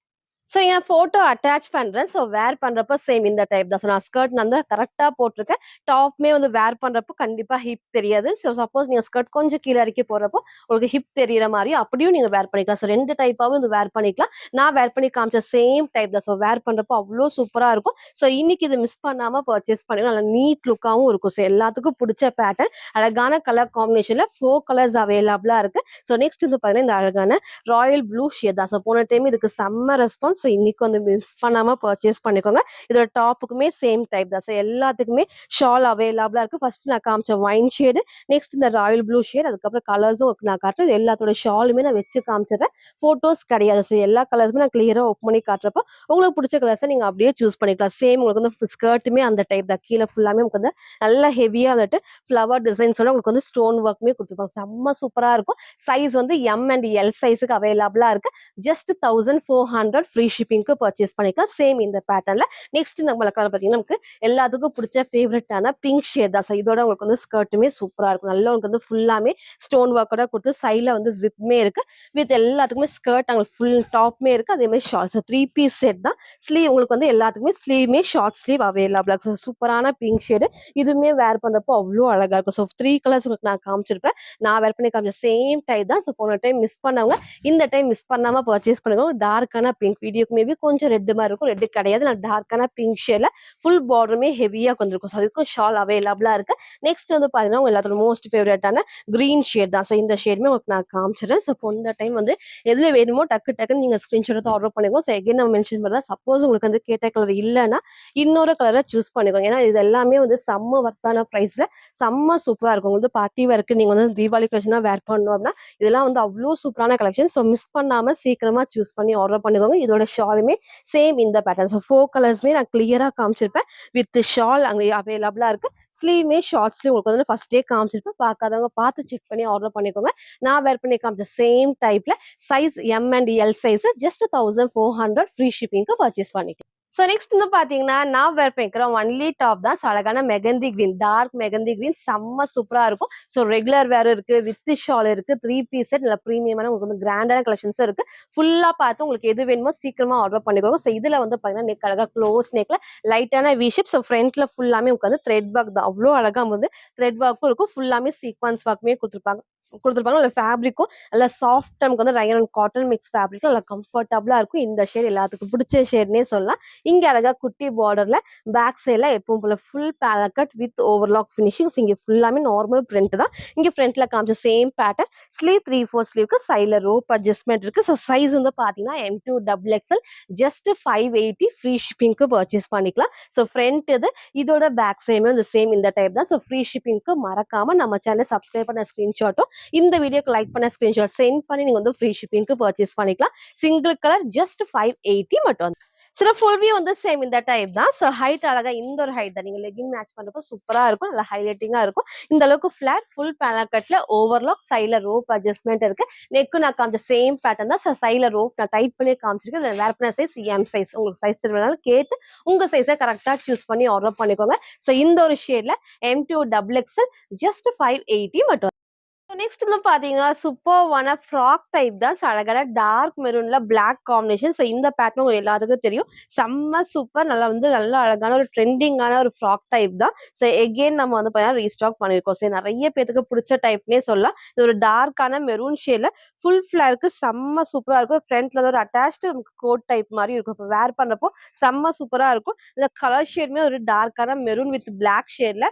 ஸோ நான் ஃபோட்டோ அட்டாச் பண்றேன். ஸோ வேர் பண்றப்ப சேம் இந்த டைப் தான். ஸோ நான் ஸ்கர்ட் வந்து கரெக்டா போட்டிருக்கேன். டாப்மே வந்து வேர் பண்றப்போ கண்டிப்பா ஹிப் தெரியாது. ஸோ சப்போஸ் நீங்க ஸ்கர்ட் கொஞ்சம் கீழே இறக்கி போடுறப்போ உங்களுக்கு ஹிப் தெரியற மாதிரி அப்படியும் நீங்க வேர் பண்ணிக்கலாம். ஸோ 2 டைப்பாவும் இது வேர் பண்ணிக்கலாம். நான் வேர் பண்ணி காமிச்ச சேம் டைப் தான். ஸோ வேர் பண்றப்போ அவ்வளோ சூப்பரா இருக்கும். ஸோ இன்னைக்கு இது மிஸ் பண்ணாம பர்ச்சேஸ் பண்ணிக்கலாம். நல்லா நீட் லுக்காவும் இருக்கும். ஸோ எல்லாத்துக்கும் பிடிச்ச பேட்டர்ன் அழகான கலர் காம்பினேஷன்ல 4 கலர்ஸ் அவைலபிளா இருக்கு. ஸோ நெக்ஸ்ட் வந்து பாத்தீங்கன்னா இந்த அழகான ராயல் ப்ளூ ஷேட் தான். ஸோ போன டைம் இதுக்கு செம்ம ரெஸ்பான்ஸ். ஸோ இன்னைக்கு வந்து மிஸ் பண்ணாம பர்ச்சேஸ் பண்ணிக்கோங்க. இதோட டாப்புக்குமே சேம் டைப் தான். ஸோ எல்லாத்துக்குமே ஷால் அவைலபிளா இருக்கு. ஃபர்ஸ்ட் நான் காமிச்ச ஒயின் ஷேடு, நெக்ஸ்ட் இந்த ராயல் ப்ளூ ஷேட், அதுக்கப்புறம் கலர்ஸும் நான் காட்டுறேன். எல்லாத்தோட ஷாலுமே நான் வச்சு காமிச்சிடுறேன். போட்டோஸ் கிடையாது. ஸோ எல்லா கலர்ஸுமே நான் கிளியரா ஓப்பன் பண்ணி காட்டுறப்போ உங்களுக்கு பிடிச்ச கலர்ஸை நீங்க அப்படியே சூஸ் பண்ணிக்கலாம். சேம் உங்களுக்கு வந்து ஸ்கர்ட்டுமே அந்த டைப் தான். கீழே ஃபுல்லாமே உங்களுக்கு வந்து நல்ல ஹெவியா வந்துட்டு ஃபிளவர் டிசைன்ஸோட உங்களுக்கு வந்து ஸ்டோன் ஒர்க்குமே கொடுத்துருப்பாங்க. செம்ம சூப்பரா இருக்கும். சைஸ் வந்து எம் அண்ட் எல் சைஸுக்கு அவைலபிளா இருக்கு. ஜஸ்ட் 1400 ஃப்ரீ ஷிப்பிங்க்கு பர்ச்சேஸ் பண்ணிக்கலாம். சேம் இந்த பேட்டர்ன்ல. நெக்ஸ்ட் நம்ம கலர் பார்த்தீங்கன்னா நமக்கு எல்லாத்துக்கும் பிடிச்ச ஃபேவரட்டான பிங்க் ஷேட் தான். ஸோ இதோட உங்களுக்கு வந்து ஸ்கர்ட்டுமே சூப்பரா இருக்கும். நல்லா உங்களுக்கு வந்து ஃபுல்லாமே ஸ்டோன் ஒர்க்கோட கொடுத்து சைட்ல வந்து ஜிப்மே இருக்கு. வித் எல்லாத்துக்குமே ஸ்கர்ட் அங்கே ஃபுல் டாப்மே இருக்கு. அதே மாதிரி ஷார்ட். ஸோ 3 பீஸ் செட் தான். ஸ்லீவ் உங்களுக்கு வந்து எல்லாத்துக்குமே ஸ்லீவ்மே ஷார்ட் ஸ்லீவ் அவைலபிளா இருக்கு. சூப்பரான பிங்க் ஷேடு. இதுவுமே வேர் பண்றப்போ அவ்வளோ அழகா இருக்கும். ஸோ 3 கலர்ஸ் உங்களுக்கு நான் காமிச்சிருப்பேன். நான் வேர் பண்ணி காமிச்ச சேம் டைப் தான். ஸோ போன டைம் மிஸ் பண்ணவங்க இந்த டைம் மிஸ் பண்ணாம பர்ச்சேஸ் பண்ணுங்க. டார்க்கான பிங்க் வீடியோக்கு மேபி கொஞ்சம் ரெட் மாதிரி இருக்கும். ரெட் கிடையாது. நான் டார்க்கான பிங்க் ஷேட்ல ஃபுல் பார்டருமே ஹெவியா வந்துருக்கும். ஸோ அதுக்கும் ஷால் அவைலபிளா இருக்கு. நெக்ஸ்ட் வந்து பாத்தீங்கன்னா உங்க எல்லாத்தோட மோஸ்ட் ஃபேவரட்டான கிரீன் ஷேட் தான். ஸோ இந்த ஷேடுமே உங்களுக்கு நான் காமிச்சிடுறேன். ஸோ இந்த டைம் வந்து எதுல வேணுமோ டக்குன்னு நீங்க ஸ்கிரீன்ஷாட் எடுத்து ஆர்டர் பண்ணிக்கோ. ஸோ எகைன் நம்ம மென்ஷன் பண்ணா சப்போஸ் உங்களுக்கு வந்து கேட்ட கலர் இல்லைன்னா இன்னொரு கலரை சூஸ் பண்ணிக்கோங்க. ஏன்னா இது எல்லாமே வந்து செம்ம வர்த்தான பிரைஸ்ல செம்ம சூப்பரா இருக்கும். உங்களுக்கு பார்ட்டி வேர்க்கு நீங்க வந்து தீபாவளி கலெக்ஷனா வேர் பண்ணணும் அப்படின்னா இதெல்லாம் வந்து அவ்வளோ சூப்பரான கலெக்ஷன். ஸோ மிஸ் பண்ணாம சீக்கிரமா சூஸ் பண்ணி ஆர்டர் பண்ணிக்கோங்க. இதோட ஷாலுமே சேம் இந்த பேட்டர்ன். ஸோ 4 கலர்ஸ்மே நான் கிளியரா காமிச்சிருப்பேன். வித் ஷால் அங்கே அவைலபிளா இருக்கு. ஸ்லீவ்மே ஷார்ட் ஸ்லீவ் உங்களுக்கு வந்து ஃபர்ஸ்டே காமிச்சிருப்பேன். பார்க்காதவங்க பார்த்து செக் பண்ணி ஆர்டர் பண்ணிக்கோங்க. நான் வேர் பண்ணி காமிச்ச சேம் டைப்ல size M and L size just 1400 free ஷிப்பிங்க்கு பர்ச்சேஸ் பண்ணிக்கலாம். ஸோ நெக்ஸ்ட் வந்து பாத்தீங்கன்னா நான் வேர் பண்ணிக்கிறேன் ஒன்லி டாப் தான். ஸோ அழகான mehndi green, dark mehndi green செம்ம சூப்பரா இருக்கும். ஸோ ரெகுலர் வேர் இருக்கு, வித் ஷால் இருக்கு, 3 பீஸ் செட் நல்ல ப்ரீமியமான உங்களுக்கு வந்து கிராண்டான கலெக்ஷன்ஸ் இருக்கு. ஃபுல்லா பார்த்து உங்களுக்கு எது வேணுமோ சீக்கிரமா ஆர்டர் பண்ணிக்கோங்க. ஸோ இதுல வந்து பாத்தீங்கன்னா நெக் அழகா க்ளோஸ் நெக்ல லைட்டான வி ஷேப். ஸோ ஃப்ரண்ட்ல ஃபுல்லாமே உங்களுக்கு வந்து த்ரெட் ஒர்க் தான். அவ்வளோ அழகா வந்து த்ரெட் ஒர்க்கும் இருக்கும். ஃபுல்லாமே சீக்வன்ஸ் ஒர்க்குமே கொடுத்துருப்பாங்க. குடுத்துருப்பாங்க. நல்ல ஃபேப்ரிக்கும் நல்லா சாஃப்ட் நமக்கு வந்து ரயான் அண்ட் காட்டன் மிக்ஸ் ஃபேப்ரிக்ல நல்லா கம்ஃபர்டபுளா இருக்கும். இந்த ஷேட் எல்லாத்துக்கும் பிடிச்ச ஷேட்னே சொல்லலாம். இங்க அழகா குட்டி பார்டர்ல பேக் சைடுல எப்பவும் போல full panel cut with overlock finishings. இங்க ஃபுல்லாமே நார்மல் பிரிண்ட் தான். இங்க ஃப்ரண்ட்ல காமிச்ச சேம் பேட்டர்ன். ஸ்லீவ் 3/4 ஸ்லீவ்க்கு சைடுல ரோப் அட்ஜஸ்ட்மெண்ட் இருக்கு. ஸோ சைஸ் வந்து பாத்தீங்கன்னா M2 double XL just 580 free ஷிப்பிங்க்கு பர்ச்சேஸ் பண்ணிக்கலாம். ஸோ ஃப்ரண்ட் இது இதோட பேக் சைடுமே வந்து சேம் இந்த டைப் தான். ஸோ ஃப்ரீ ஷிப்பிங்க்கு மறக்காம நம்ம சேனல் சப்ஸ்கிரைப் பண்ண ஸ்கிரீன்ஷாட்டும் இந்த வீடியோக்கு லைக் பண்ண ஸ்கிரீன்ஷாட் சென்ட் பண்ணி நீங்க வந்து ஃப்ரீ ஷிப்பிங்க்கு பர்ச்சேஸ் பண்ணிக்கலாம். சிங்கிள் கலர் ஜஸ்ட் 580 மட்டும். சில ஃபுல் வியூ வந்து சேம் இந்த டைப் தான். ஸோ ஹைட் அழகா இந்த ஒரு ஹைட் தான். நீங்க லெகின் மேட்ச் பண்றப்போ சூப்பரா இருக்கும். நல்லா ஹைலைட்டிங்கா இருக்கும். இந்த அளவுக்கு ஃபிளாட் ஃபுல் பேனல் கட்ல ஓவர்லாக் சைட்ல ரோப் அட்ஜஸ்ட்மெண்ட் இருக்கு. நெக்கு நான் காமிச்ச சேம் பேட்டர்ன் தான். ஸோ சைட்ல ரோப் நான் டைட் பண்ணி காமிச்சிருக்கேன். இதுல வேர் பண்ண சைஸ் எம் சைஸ். உங்களுக்கு சைஸ் தெரியாதனால கேட்டு உங்க சைஸை கரெக்டா சூஸ் பண்ணி ஆர்டர் பண்ணிக்கோங்க. ஸோ இந்த ஒரு ஷேட்ல M2 டபுள் எக்ஸ்எல் ஜஸ்ட் 580 மட்டும். நெக்ஸ்ட் வந்து பாத்தீங்கன்னா சூப்பர்வான ஃப்ராக் டைப் தான். அழகான டார்க் மெரூன்ல பிளாக் காம்பினேஷன். ஸோ இந்த பேட்டர்ன் உங்களுக்கு எல்லாத்துக்கும் தெரியும். செம்ம சூப்பர். நல்லா வந்து நல்லா அழகான ஒரு ட்ரெண்டிங்கான ஒரு ஃப்ராக் டைப் தான். ஸோ எகெயின் நம்ம வந்து பார்த்தீங்கன்னா ரீஸ்டாக் பண்ணியிருக்கோம். ஸோ நிறைய பேருக்கு பிடிச்ச டைப்னே சொல்லலாம். இது ஒரு டார்க்கான மெரூன் ஷேட்ல ஃபுல் ஃபிளேருக்கு செம்ம சூப்பரா இருக்கும். ஃப்ரண்ட்ல ஒரு அட்டாச்டு கோட் டைப் மாதிரி இருக்கும். ஸோ வேர் பண்ணப்போ செம்ம சூப்பரா இருக்கும். இந்த கலர் ஷேடுமே ஒரு டார்க்கான மெரூன் வித் பிளாக் ஷேட்ல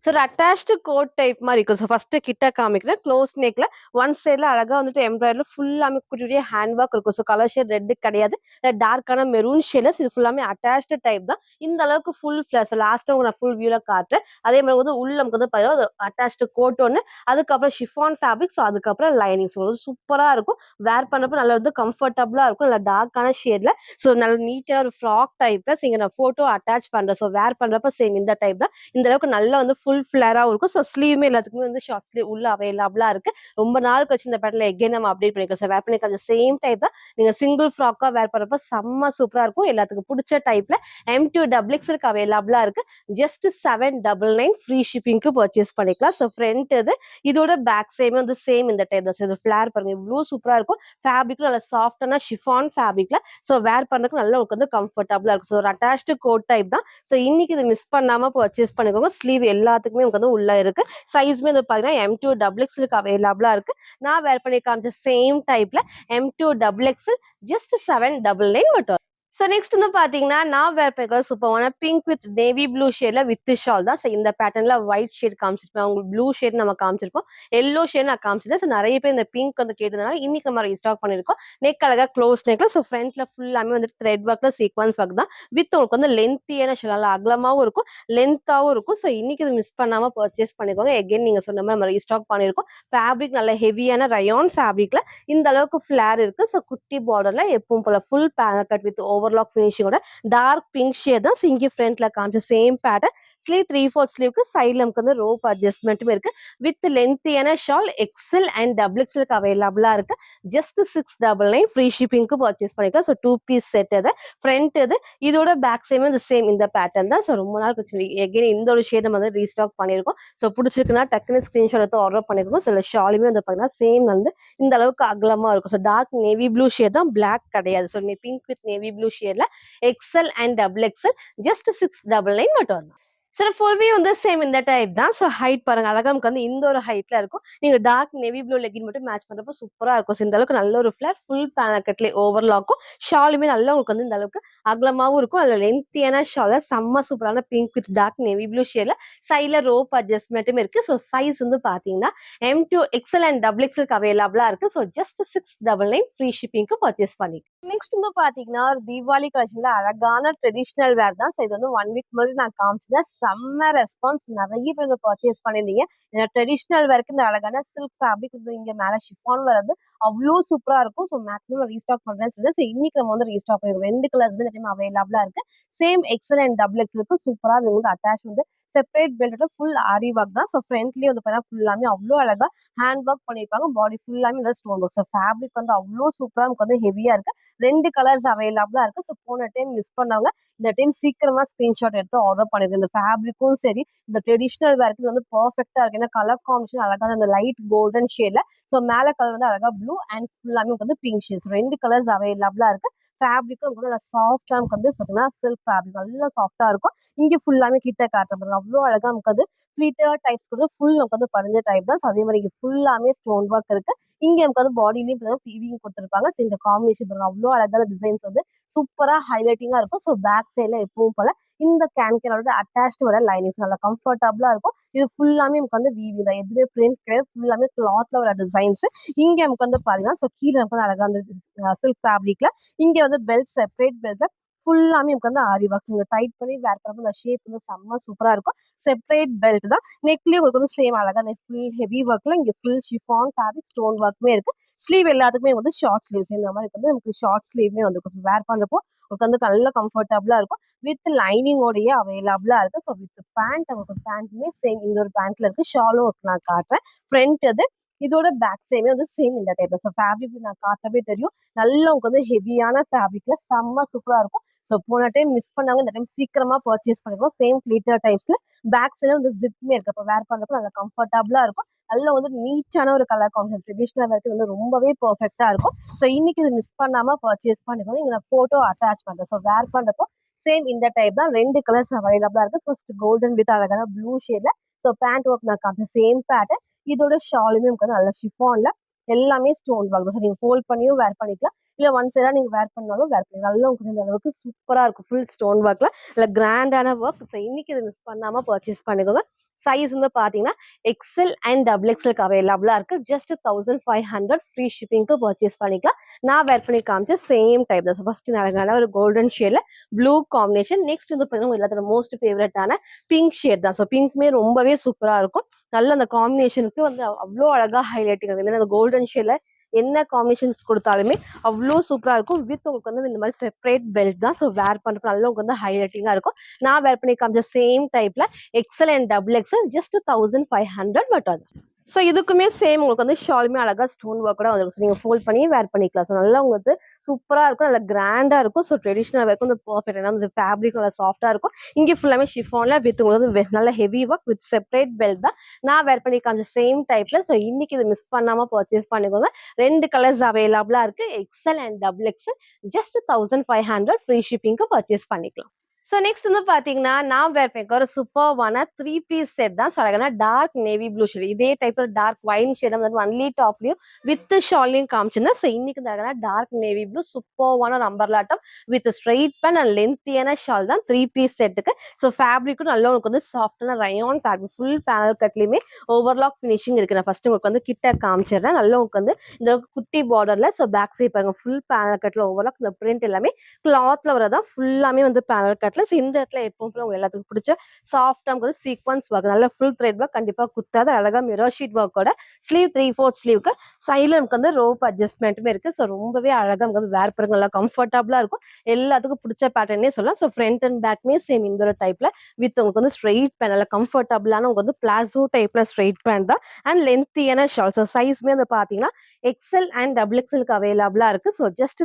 சார் அட்டாச்டு கோட் டைப் மாதிரி இருக்கும். ஸோ ஃபர்ஸ்ட் கிட்ட காமிக்கிறேன். க்ளோஸ் நெக்ல ஒன் சைட்ல அழகா வந்துட்டு எம்ப்ராய்டரி ஃபுல்லாமே குட்டி குட்டியா ஹேண்ட் ஒர்க் இருக்கும். ஸோ கலர் ஷேட் ரெட் கிடையாது. டார்க்கான மெரூன் ஷேட்ல இது ஃபுல்லாமே அட்டாச்டு டைப் தான். இந்த அளவுக்கு ஃபுல் ஃபிளஸ் லாஸ்ட்டாக நான் ஃபுல் வியூல காட்டுறேன். அதே மாதிரி வந்து உள்ள நமக்கு வந்து பார்த்தீங்கன்னா அட்டாச்டு கோட் ஒன்று, அதுக்கப்புறம் ஷிஃபான் ஃபேப்ரிக், ஸோ அதுக்கப்புறம் லைனிங்ஸ் சூப்பரா இருக்கும். வேர் பண்ணப்போ நல்லா வந்து கம்ஃபர்டபுளா இருக்கும். நல்லா டார்க்கான ஷேட்ல. ஸோ நல்ல நீட்டான ஒரு ஃப்ராக் டைப்ல இங்க நான் போட்டோ அட்டாச் பண்றேன். ஸோ வேர் பண்றப்ப சேம் இந்த டைப் தான். இந்த அளவுக்கு நல்லா வந்து ஃபுல் ஃபிளேராவும் இருக்கும். ஸோ ஸ்லீவுமே எல்லாத்துக்குமே வந்து ஷார்ட் ஸ்லீவ் உள்ள அவைலபிளா இருக்கு. ரொம்ப நாள் கழிச்சு இந்த பேட்டர்ல எகைன் நம்ம அப்டேட் பண்ணிருக்கோம். ஸோ வேர் பண்ணிருக்க அந்த சேம் டைப் தான். நீங்க சிங்கிள் ஃப்ராக்கா வேர் பண்றப்ப செம்ம சூப்பரா இருக்கும். எல்லாத்துக்கும் பிடிச்ச டைப்ல M2 டபுள் எக்ஸ்எல் அவைலபிளா இருக்கு. ஜஸ்ட் 799 ஃப்ரீ ஷிப்பிங்க்கு பர்ச்சேஸ் பண்ணிக்கலாம். ஸோ ஃப்ரண்ட் இது இதோட பேக் சைடுமே வந்து சேம் இந்த டைப் தான். ஸோ இது ஃபிளேர் பாருங்க இவ்வளோ சூப்பரா இருக்கும். ஃபேப்ரிக் நல்ல சாஃப்டான ஷிஃபான் ஃபேப்ரிக்ல. ஸோ வேர் பண்றதுக்கு நல்லா உங்களுக்கு வந்து கம்ஃபர்டபுளா இருக்கும். ஸோ ஒரு அட்டாச்டு கோட் டைப் தான். ஸோ இன்னைக்கு இது மிஸ் பண்ணாம பர்ச்சேஸ் பண்ணிக்கோங்க. ஸ்லீவ் எல்லாத்துக்குமே உங்களுக்கு வந்து உள்ள இருக்கு. சைஸ்மே வந்து பாத்தீங்கன்னா M2 டபுள் எக்ஸ்எல் அவைலபிளா இருக்கு. நான் வேர் பண்ணி காமிச்ச சேம் டைப்ல M2 டபுள் எக்ஸ்எல் ஜஸ்ட் 799 மட்டும். ஸோ நெக்ஸ்ட் வந்து பாத்தீங்கன்னா நான் வேர் பண்ணிக்க சூப்பரான பிங்க் வித் நேவி ப்ளூ ஷேட்ல வித் ஷால் தான். ஸோ இந்த பேட்டர்ன்ல ஒயிட் ஷேட் காமிச்சிருப்பேன். உங்களுக்கு ப்ளூ ஷேட் நம்ம காமிச்சிருப்போம். எல்லோ ஷேட் நான் காமிச்சிருந்தேன். ஸோ நிறைய பேர் இந்த பிங்க் வந்து கேட்டதுனால இன்னைக்கு நம்ம ரீஸ்டாக் பண்ணிருக்கோம். நெக் அழகா க்ளோஸ் நெக்ல. ஸோ ஃப்ரண்ட்ல ஃபுல்லாமே வந்து த்ரெட் ஒர்க்ல சீக்வன்ஸ் ஒர்க் தான். வித் உங்களுக்கு வந்து லென்த்தியான ஷால் நல்லா அகலமாவும் இருக்கும், லென்த்தாவும் இருக்கும். ஸோ இன்னைக்கு இது மிஸ் பண்ணாம பர்ச்சேஸ் பண்ணிக்கோங்க. எகைன் நீங்க சொன்ன மாதிரி நம்ம ரீஸ்டாக் பண்ணிருக்கோம். ஃபேப்ரிக் நல்ல ஹெவியான ரயான் ஃபேப்ரிக்ல இந்த அளவுக்கு ஃபிளேர் இருக்கு. ஸோ குட்டி பார்டர்ல எப்பவும் போல full panel cut with overlock ஃபினிஷிங்கோட டார்க் பிங்க் ஷேட் தான். ஸோ இங்கே ஃப்ரண்ட்ல காமிச்ச சேம் பேட்டர்ன். ஸ்லீவ் 3/4 ஸ்லீவ்க்கு சைட்ல நமக்கு வந்து ரோப் அட்ஜஸ்ட்மெண்ட்டும் இருக்கு. வித் லென்த்தியான ஷால் எக்ஸ்எல் அண்ட் டபுள் எக்ஸ்எல்க்கு அவைலபிளா இருக்கு. ஜஸ்ட் 699 ஃப்ரீ ஷிப்பிங்க்கு பர்ச்சேஸ் பண்ணிக்கலாம். ஸோ 2 பீஸ் செட் இது. ஃப்ரண்ட் இது இதோட பேக் சைடுமே இந்த சேம் இந்த பேட்டர்ன் தான். ஸோ ரொம்ப நாள் கழிச்சு எகைன் இந்த ஒரு ஷேட் நம்ம வந்து ரீஸ்டாக் பண்ணியிருக்கோம். ஸோ பிடிச்சிருக்குன்னா டக்குன்னு ஸ்கிரீன்ஷாட் எடுத்து ஆர்டர் பண்ணிருக்கோம். சில ஷாலுமே வந்து பார்த்தீங்கன்னா சேம் வந்து இந்த அளவுக்கு அகலமா இருக்கும். So dark navy blue shade தான், பிளாக் கிடையாது. So pink with navy blue ஷேட்ல XL and double XL just 699 மட்டும் தான். சார் ஃபுல்வே வந்து சேம் இந்த டைப் தான். ஸோ ஹைட் பாருங்க அழகா நமக்கு வந்து இந்த ஒரு ஹைட்ல இருக்கும். நீங்க டார்க் நேவி ப்ளூ லெகின் மட்டும் மேட்ச் பண்றப்போ சூப்பரா இருக்கும். ஸோ இந்த அளவுக்கு நல்ல ஒரு ஃபிளேர் ஃபுல் பேனக்கெட்ல ஓவர்லாக்கும் ஷாலுமே நல்லா உங்களுக்கு வந்து இந்த அளவுக்கு அகலமாவும் இருக்கும். அதில் லென்த்தியான ஷால செம்ம சூப்பரான pink with dark navy blue ஷேட்ல சைட்ல ரோப் அட்ஜஸ்ட்மெண்ட்டும் இருக்கு. ஸோ சைஸ் வந்து பாத்தீங்கன்னா M2 எக்ஸ்எல் அண்ட் டபுள் எக்ஸ்எல்க்கு அவைலபிளா இருக்கு. ஸோ ஜஸ்ட் 699 ஃப்ரீ ஷிப்பிங்க்கு பர்ச்சேஸ் பண்ணி. நெக்ஸ்ட் வந்து பாத்தீங்கன்னா ஒரு தீபாவளி கலெக்ஷன்ல அழகான ட்ரெடிஷனல் வேர் தான். ஸோ இது வந்து 1 வீக் முன்னாடி நான் காமிச்சேன். செம்ம ரெஸ்பான்ஸ், நிறைய பேர் இதை பர்ச்சேஸ் பண்ணிருந்தீங்க. இந்த ட்ரெடிஷனல் வேர்க்கு இந்த அழகான சில்க் ஃபேப்ரிக் வந்து இங்க மேல ஷிஃபான் வரது அவ்வளோ சூப்பரா இருக்கும். ஸோ மேக்ஸிமம் ரீஸ்டாக் பண்றேன்னு சொல்லி இன்னைக்கு நம்ம வந்து ரீஸ்டாக் பண்ணிருக்கோம். 2 கலர்ஸ் இந்த டைம் அவைலபிளா இருக்கு. சேம் எக்ஸ்எல் அண்ட் டபுள் எக்ஸ்எலுக்கு சூப்பரா இவங்க வந்து அட்டாச் வந்து செப்பரேட் பெல்ட்டோட ஃபுல் ஆரி ஒர்க் தான். ஸோ ஃப்ரண்ட்லயே வந்து பார்த்தா ஃபுல்லாமே அவ்வளோ அழகா ஹேண்ட் ஒர்க் பண்ணிருப்பாங்க. பாடி ஃபுல்லாமே இந்த ஸ்டோன் ஒர்க். ஸோ ஃபேப்ரிக் வந்து அவ்வளோ சூப்பரா நமக்கு வந்து ஹெவியா இருக்கு. 2 கலர்ஸ் அவைலபிளா இருக்கு. ஸோ போன டைம் மிஸ் பண்ணவங்க இந்த டைம் சீக்கிரமா ஸ்கிரீன்ஷாட் எடுத்து ஆர்டர் பண்ணிருக்கேன். இந்த ஃபேப்ரிக்கும் சரி, இந்த ட்ரெடிஷனல் வேர்க்கு வந்து பர்ஃபெக்டா இருக்கு. ஏன்னா கலர் காம்பினேஷன் அழகா அந்த லைட் கோல்டன் ஷேட்ல. ஸோ மேல கலர் வந்து அழகா ப்ளூ அண்ட் ஃபுல்லாமே வந்து பிங்க் ஷேட்ஸ். 2 கலர்ஸ் அவைலபிளா இருக்கு. ஃபேப்ரிக்கும் நமக்கு வந்து சாஃப்டா நமக்கு வந்து பார்த்தீங்கன்னா சில்க் ஃபேப்ரிக் நல்லா சாஃப்டா இருக்கும். இங்க ஃபுல்லாமே கிட்ட காட்டுறது அவ்வளோ அழகா நமக்கு அது ஃப்ளீட்டட் டைப்ஸ் கூட ஃபுல் நமக்கு வந்து படிஞ்ச டைப் தான். ஸோ அதே மாதிரி இங்க ஃபுல்லாமே ஸ்டோன் ஒர்க் இருக்கு. இங்க நமக்கு வந்து பாடிலயும் பார்த்தீங்கன்னா வீவிங் கொடுத்துருப்பாங்க. ஸோ இந்த காம்பினேஷன் பாருங்க அவ்வளோ அழகான டிசைன்ஸ் வந்து சூப்பரா ஹைலைட்டிங்கா இருக்கும். ஸோ பேக் சைட்ல எப்பவும் போல இந்த கேனோட அட்டாச்டு வர லைனிங்ஸ் நல்லா கம்ஃபர்டபுளா இருக்கும். இது ஃபுல்லாமே நமக்கு வந்து வீவிங் தான். எதுவுமே பிரிண்ட் கிடையாது. ஃபுல்லாமே கிளாத்ல வர டிசைன்ஸ். இங்க நமக்கு வந்து பாத்தீங்கன்னா ஸோ கீழே நமக்கு வந்து அழகா அந்த சில்க் ஃபேப்ரிக்ல இங்க வந்து பெல்ட் செப்பரேட் பெல்ட்ல ஃபுல்லாமே நமக்கு வந்து ஆரி ஒர்க்ஸ். நீங்க டைட் பண்ணி வேர் பண்ணப்போ அந்த ஷேப் வந்து செம்ம சூப்பரா இருக்கும். செப்பரேட் பெல்ட் தான். நெக்லயும் உங்களுக்கு வந்து சேம் அழகா அந்த ஃபுல் ஹெவி ஒர்க்ல இங்க ஃபுல் ஷிஃபான் ஃபேப்ரிக் ஸ்டோன் ஒர்க்குமே இருக்கு. ஸ்லீவ் எல்லாத்துக்குமே வந்து ஷார்ட் ஸ்லீவ்ஸ் இந்த மாதிரி வந்து நமக்கு ஷார்ட் ஸ்லீவ்மே வந்து வேர் பண்றப்போ உங்களுக்கு வந்து நல்ல கம்ஃபர்டபுளா இருக்கும். வித் லைனிங்கோடயே அவைலபிளா இருக்கு. ஸோ வித் பேண்ட் உங்களுக்கு பேண்ட்டுமே சேம் இந்த ஒரு பேண்ட்ல இருக்கு. ஷாலும் நான் காட்டுறேன். ஃப்ரண்ட் இது இதோட பேக் சைடுமே வந்து சேம் இந்த டைப். ஸோ ஃபேப்ரிக் நான் காட்டவே தெரியும். நல்லா உங்களுக்கு வந்து ஹெவியான ஃபேப்ரிக்ல செம்ம சூப்பரா இருக்கும். ஸோ போன டைம் மிஸ் பண்ணாங்க, இந்த டைம் சீக்கிரமா பர்ச்சேஸ் பண்ணிக்கோ. சேம் ஃபிளீட்டர் டைப்ஸ்ல பேக் சைடு வந்து ஜிப்மே இருக்கு. அப்போ வேர் பண்றப்போ நல்லா கம்ஃபர்டபுளா இருக்கும். நல்ல வந்து நீட்டான ஒரு கலர் காம்பினேஷன் ட்ரெடிஷனல் வேர்க்கு வந்து ரொம்பவே பெர்ஃபெக்டா இருக்கும். ஸோ இன்னைக்கு இது மிஸ் பண்ணாம பர்ச்சேஸ் பண்ணிக்கோங்க. இங்க நான் போட்டோ அட்டாச் பண்றேன். ஸோ வேர் பண்றப்போ சேம் இந்த டைப் தான். 2 கலர்ஸ் அவைலபிளா இருக்கு. ஃபர்ஸ்ட் கோல்டன் வித் அழகான ப்ளூ ஷேட்ல. ஸோ பேண்ட் ஒர்க் நான் காமிச்ச சேம் பேட்டர்ன். இதோட ஷாலுமே உங்களுக்கு வந்து நல்ல ஷிஃபான்ல எல்லாமே ஸ்டோன் ஒர்க் தான். ஸோ நீங்க ஃபோல்ட் பண்ணியும் வேர் பண்ணிக்கலாம். இல்ல ஒன் சைடா நீங்க வேர் பண்ணாலும் வேர் பண்ணிக்கலாம். நல்லா உங்களுக்கு இந்த அளவுக்கு சூப்பரா இருக்கும். ஃபுல் ஸ்டோன் ஒர்க்ல இல்ல கிராண்டான ஒர்க். ஸோ இன்னைக்கு இதை மிஸ் பண்ணாம பர்ச்சேஸ் பண்ணிக்கோங்க. சைஸ் வந்து பாத்தீங்கன்னா எக்ஸ்எல் அண்ட் டபுள் எக்ஸ்எல் அவைலபிளா இருக்கு. ஜஸ்ட் 1500 ஃப்ரீ ஷிப்பிங்க்கு பர்ச்சேஸ் பண்ணிக்கலாம். நான் வேர் பண்ணி காமிச்ச சேம் டைப் தான். ஃபர்ஸ்ட் அழகான ஒரு கோல்டன் ஷேட்ல ப்ளூ காம்பினேஷன். நெக்ஸ்ட் வந்து பாத்தீங்கன்னா எல்லாத்தோட மோஸ்ட் ஃபேவரட்டான பிங்க் ஷேட் தான். ஸோ பிங்க்மே ரொம்பவே சூப்பரா இருக்கும். நல்ல அந்த காம்பினேஷனுக்கு வந்து அவ்வளோ அழகா ஹைலைட்டிங் ஆகுது. அந்த கோல்டன் ஷேட்ல என்ன காம்பினேஷன்ஸ் கொடுத்தாலுமே அவ்வளோ சூப்பரா இருக்கும். வித் உங்களுக்கு வந்து இந்த மாதிரி செப்பரேட் பெல்ட் தான். ஸோ வேர் பண்றதுக்கு நல்லா உங்களுக்கு வந்து ஹைலைட்டிங்கா இருக்கும். நான் வேர் பண்ணி காமிச்ச சேம் டைப்ல XL and double XL just 1500 மட்டும் அது. ஸோ இதுக்குமே சேம் உங்களுக்கு வந்து ஷாலுமே அழகா ஸ்டோன் ஒர்க் கூட வந்துருக்கும். ஸோ நீங்கள் ஃபோல்ட் பண்ணி வேர் பண்ணிக்கலாம். ஸோ நல்லா உங்களுக்கு சூப்பராக இருக்கும். நல்லா கிராண்டாக இருக்கும். ஸோ ட்ரெடிஷனல் ஒர்க் வந்து பர்ஃபெக்ட். ஏன்னா வந்து ஃபேப்ரிக் நல்லா சாஃப்டாக இருக்கும். இங்கே ஃபுல்லாமே ஷிஃபான்ல வித் உங்களுக்கு வந்து நல்ல heavy work with separate belt தான். நான் வேர் பண்ணி காமிச்ச சேம் டைப்ல. ஸோ இன்னைக்கு இது மிஸ் பண்ணாமல் பர்ச்சேஸ் பண்ணிக்கோங்க. 2 கலர்ஸ் அவைலபிளா இருக்கு. XL and double XL just 1500 free ஷிப்பிங்க்கு பர்ச்சேஸ் பண்ணிக்கலாம். ஸோ நெக்ஸ்ட் வந்து பாத்தீங்கன்னா நான் வேர் பண்ணிக்க ஒரு சூப்பர்வான 3 பீஸ் செட் தான். ஸோ அழகான டார்க் நேவி ப்ளூ ஷேட் இதே டைப்ல டார்க் வைன் ஷேட் வந்து ஒன்லி டாப்லயும் வித் ஷால்லையும் காமிச்சிருந்தேன். ஸோ இன்னைக்கு இந்த அழகான டார்க் நேவி ப்ளூ சூப்பர்வான ஒரு umbrella top with straight pant and லென்த்தியான ஷால் தான் 3 பீஸ் செட்டுக்கு. ஸோ ஃபேப்ரிக்கும் நல்லா உங்களுக்கு வந்து சாஃப்டான ரயான் ஃபேப்ரிக் ஃபுல் பேனல் கட்லயுமே ஓவர்லாக் ஃபினிஷிங் இருக்கு. நான் ஃபர்ஸ்ட் உங்களுக்கு வந்து கிட்ட காமிச்சிடுறேன். நல்லா உங்களுக்கு வந்து இந்த குட்டி பார்டர்ல ஸோ பேக் சைட் பாருங்க ஃபுல் பேனல் கட்ல ஓவர்லாக் இந்த பிரிண்ட் எல்லாமே கிளாத்ல வரதான் ஃபுல்லாமே வந்து பேனல் கட்ல. இந்த இடத்துல எப்பவும் போல உங்க எல்லாத்துக்கும் பிடிச்ச சாஃப்டா வந்து சீக்வன்ஸ் ஒர்க் நல்ல ஃபுல் த்ரெட் ஒர்க் கண்டிப்பா குத்தாத அழகா மிரர் ஷீட் ஒர்க்கோட ஸ்லீவ் 3/4 ஸ்லீவ்க்கு சைட்ல நமக்கு வந்து ரோப் அட்ஜஸ்ட்மெண்ட்டுமே இருக்கு. ஸோ ரொம்பவே அழகா நமக்கு வந்து வேர் பண்ணுங்க நல்லா கம்ஃபர்டபுளா இருக்கும். எல்லாத்துக்கும் பிடிச்ச பேட்டர்னே சொல்லலாம். ஸோ ஃப்ரண்ட் அண்ட் பேக்மே சேம் இந்த ஒரு டைப்ல வித் உங்களுக்கு வந்து ஸ்ட்ரெயிட் பேண்ட் நல்லா கம்ஃபர்டபுளான உங்களுக்கு வந்து பிளாசோ டைப்ல ஸ்ட்ரெயிட் பேண்ட் தான் அண்ட் லென்த்தியான ஷால். ஸோ சைஸ்மே வந்து பாத்தீங்கன்னா எக்ஸ்எல் அண்ட் டபுள் எக்ஸ்எலுக்கு அவைலபிளா இருக்கு. ஸோ ஜஸ்ட்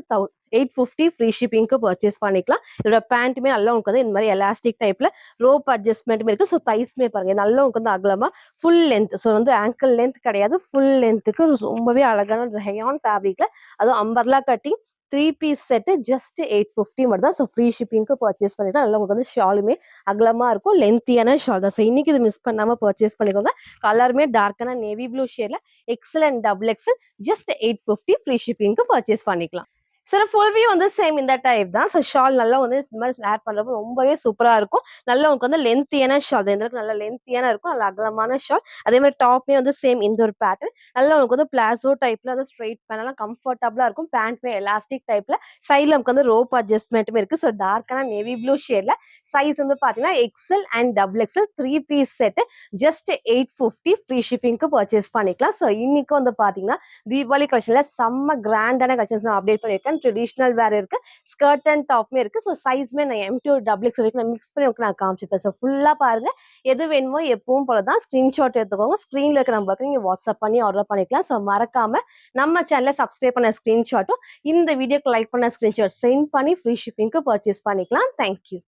850 ஃப்ரீ ஷிப்பிங்க்கு பர்ச்சேஸ் பண்ணிக்கலாம். இதோட பேண்ட்டுமே நல்லா உங்களுக்கு வந்து இந்த மாதிரி எலாஸ்டிக் டைப்ல ரோப் அட்ஜஸ்ட்மெண்ட்டுமே இருக்கு. ஸோ தைஸ்மே பாருங்க நல்லா உங்களுக்கு வந்து அகலமா ஃபுல் லென்த். ஸோ வந்து ஆங்கிள் லென்த் கிடையாது ஃபுல் லென்த்துக்கு ரொம்பவே அழகான ஹெயான் ஃபேப்ரிக்ல அதுவும் umbrella cutting 3 piece set just 850 மட்டும் தான். ஸோ ஃப்ரீ ஷிப்பிங்க்கு பர்ச்சேஸ் பண்ணிக்கலாம். நல்லா உங்களுக்கு வந்து ஷாலுமே அகலமா இருக்கும் லென்த்தியான ஷால் தான். ஸோ இன்னைக்கு இது மிஸ் பண்ணாம பர்ச்சேஸ் பண்ணிக்கோங்க. கலருமே டார்க்கான நேவி ப்ளூ ஷேட்ல XL and double XL just 850 free ஷிப்பிங்க்கு பர்ச்சேஸ் பண்ணிக்கலாம். சார் ஃபுல் வியூ வந்து சேம் இந்த டைப் தான். ஸோ ஷால் நல்லா வந்து இந்த மாதிரி வேர் பண்றப்போ ரொம்பவே சூப்பரா இருக்கும். நல்லா உங்களுக்கு வந்து லென்த்தியான ஷால் இந்த அளவுக்கு நல்லா லென்த்தியான இருக்கும். நல்ல அகலமான ஷால். அதே மாதிரி டாப்மே வந்து சேம் இந்த ஒரு பேட்டர்ன் நல்லா உங்களுக்கு வந்து பிளாசோ டைப்ல வந்து ஸ்ட்ரெயிட் பேனெல்லாம் கம்ஃபர்டபுளா இருக்கும். பேண்ட்மே எலாஸ்டிக் டைப்ல சைட்ல நமக்கு வந்து ரோப் அட்ஜஸ்ட்மெண்ட்டுமே இருக்கு. ஸோ டார்க்கான நேவி ப்ளூ ஷேட்ல சைஸ் வந்து பாத்தீங்கன்னா XL and double XL 3 piece set just 850 free ஷிப்பிங்க்கு பர்ச்சேஸ் பண்ணிக்கலாம். ஸோ இன்னைக்கு வந்து பாத்தீங்கன்னா தீபாவளி கலெக்ஷன்ல செம்ம கிராண்டான கலெக்ஷன்ஸ் நான் அப்டேட் பண்ணியிருக்கேன். ட்ரெடிஷனல் வேர் இருக்கு ஸ்கர்ட் அண்ட் டாப்மே இருக்கு. ஸோ சைஸ்மே நான் M2 டபுள் எக்ஸ் வரைக்கும் நான் மிக்ஸ் பண்ணி நான் காமிச்சிருப்பேன். ஸோ ஃபுல்லா பாருங்க எது வேணுமோ எப்பவும் போலதான் ஸ்கிரீன்ஷாட் எடுத்துக்கோங்க. ஸ்கிரீன்ல இருக்கிற நம்பருக்கு நீங்க வாட்ஸ்அப் பண்ணி ஆர்டர் பண்ணிக்கலாம். ஸோ மறக்காம நம்ம சேனலை சப்ஸ்கிரைப் பண்ண ஸ்கிரீன்ஷாட்டும் இந்த வீடியோக்கு லைக் பண்ண ஸ்கிரீன்ஷாட் சென்ட் பண்ணி ஃப்ரீ ஷிப்பிங்க்கு பர்ச்சேஸ் பண்ணிக்கலாம். தேங்க்யூ.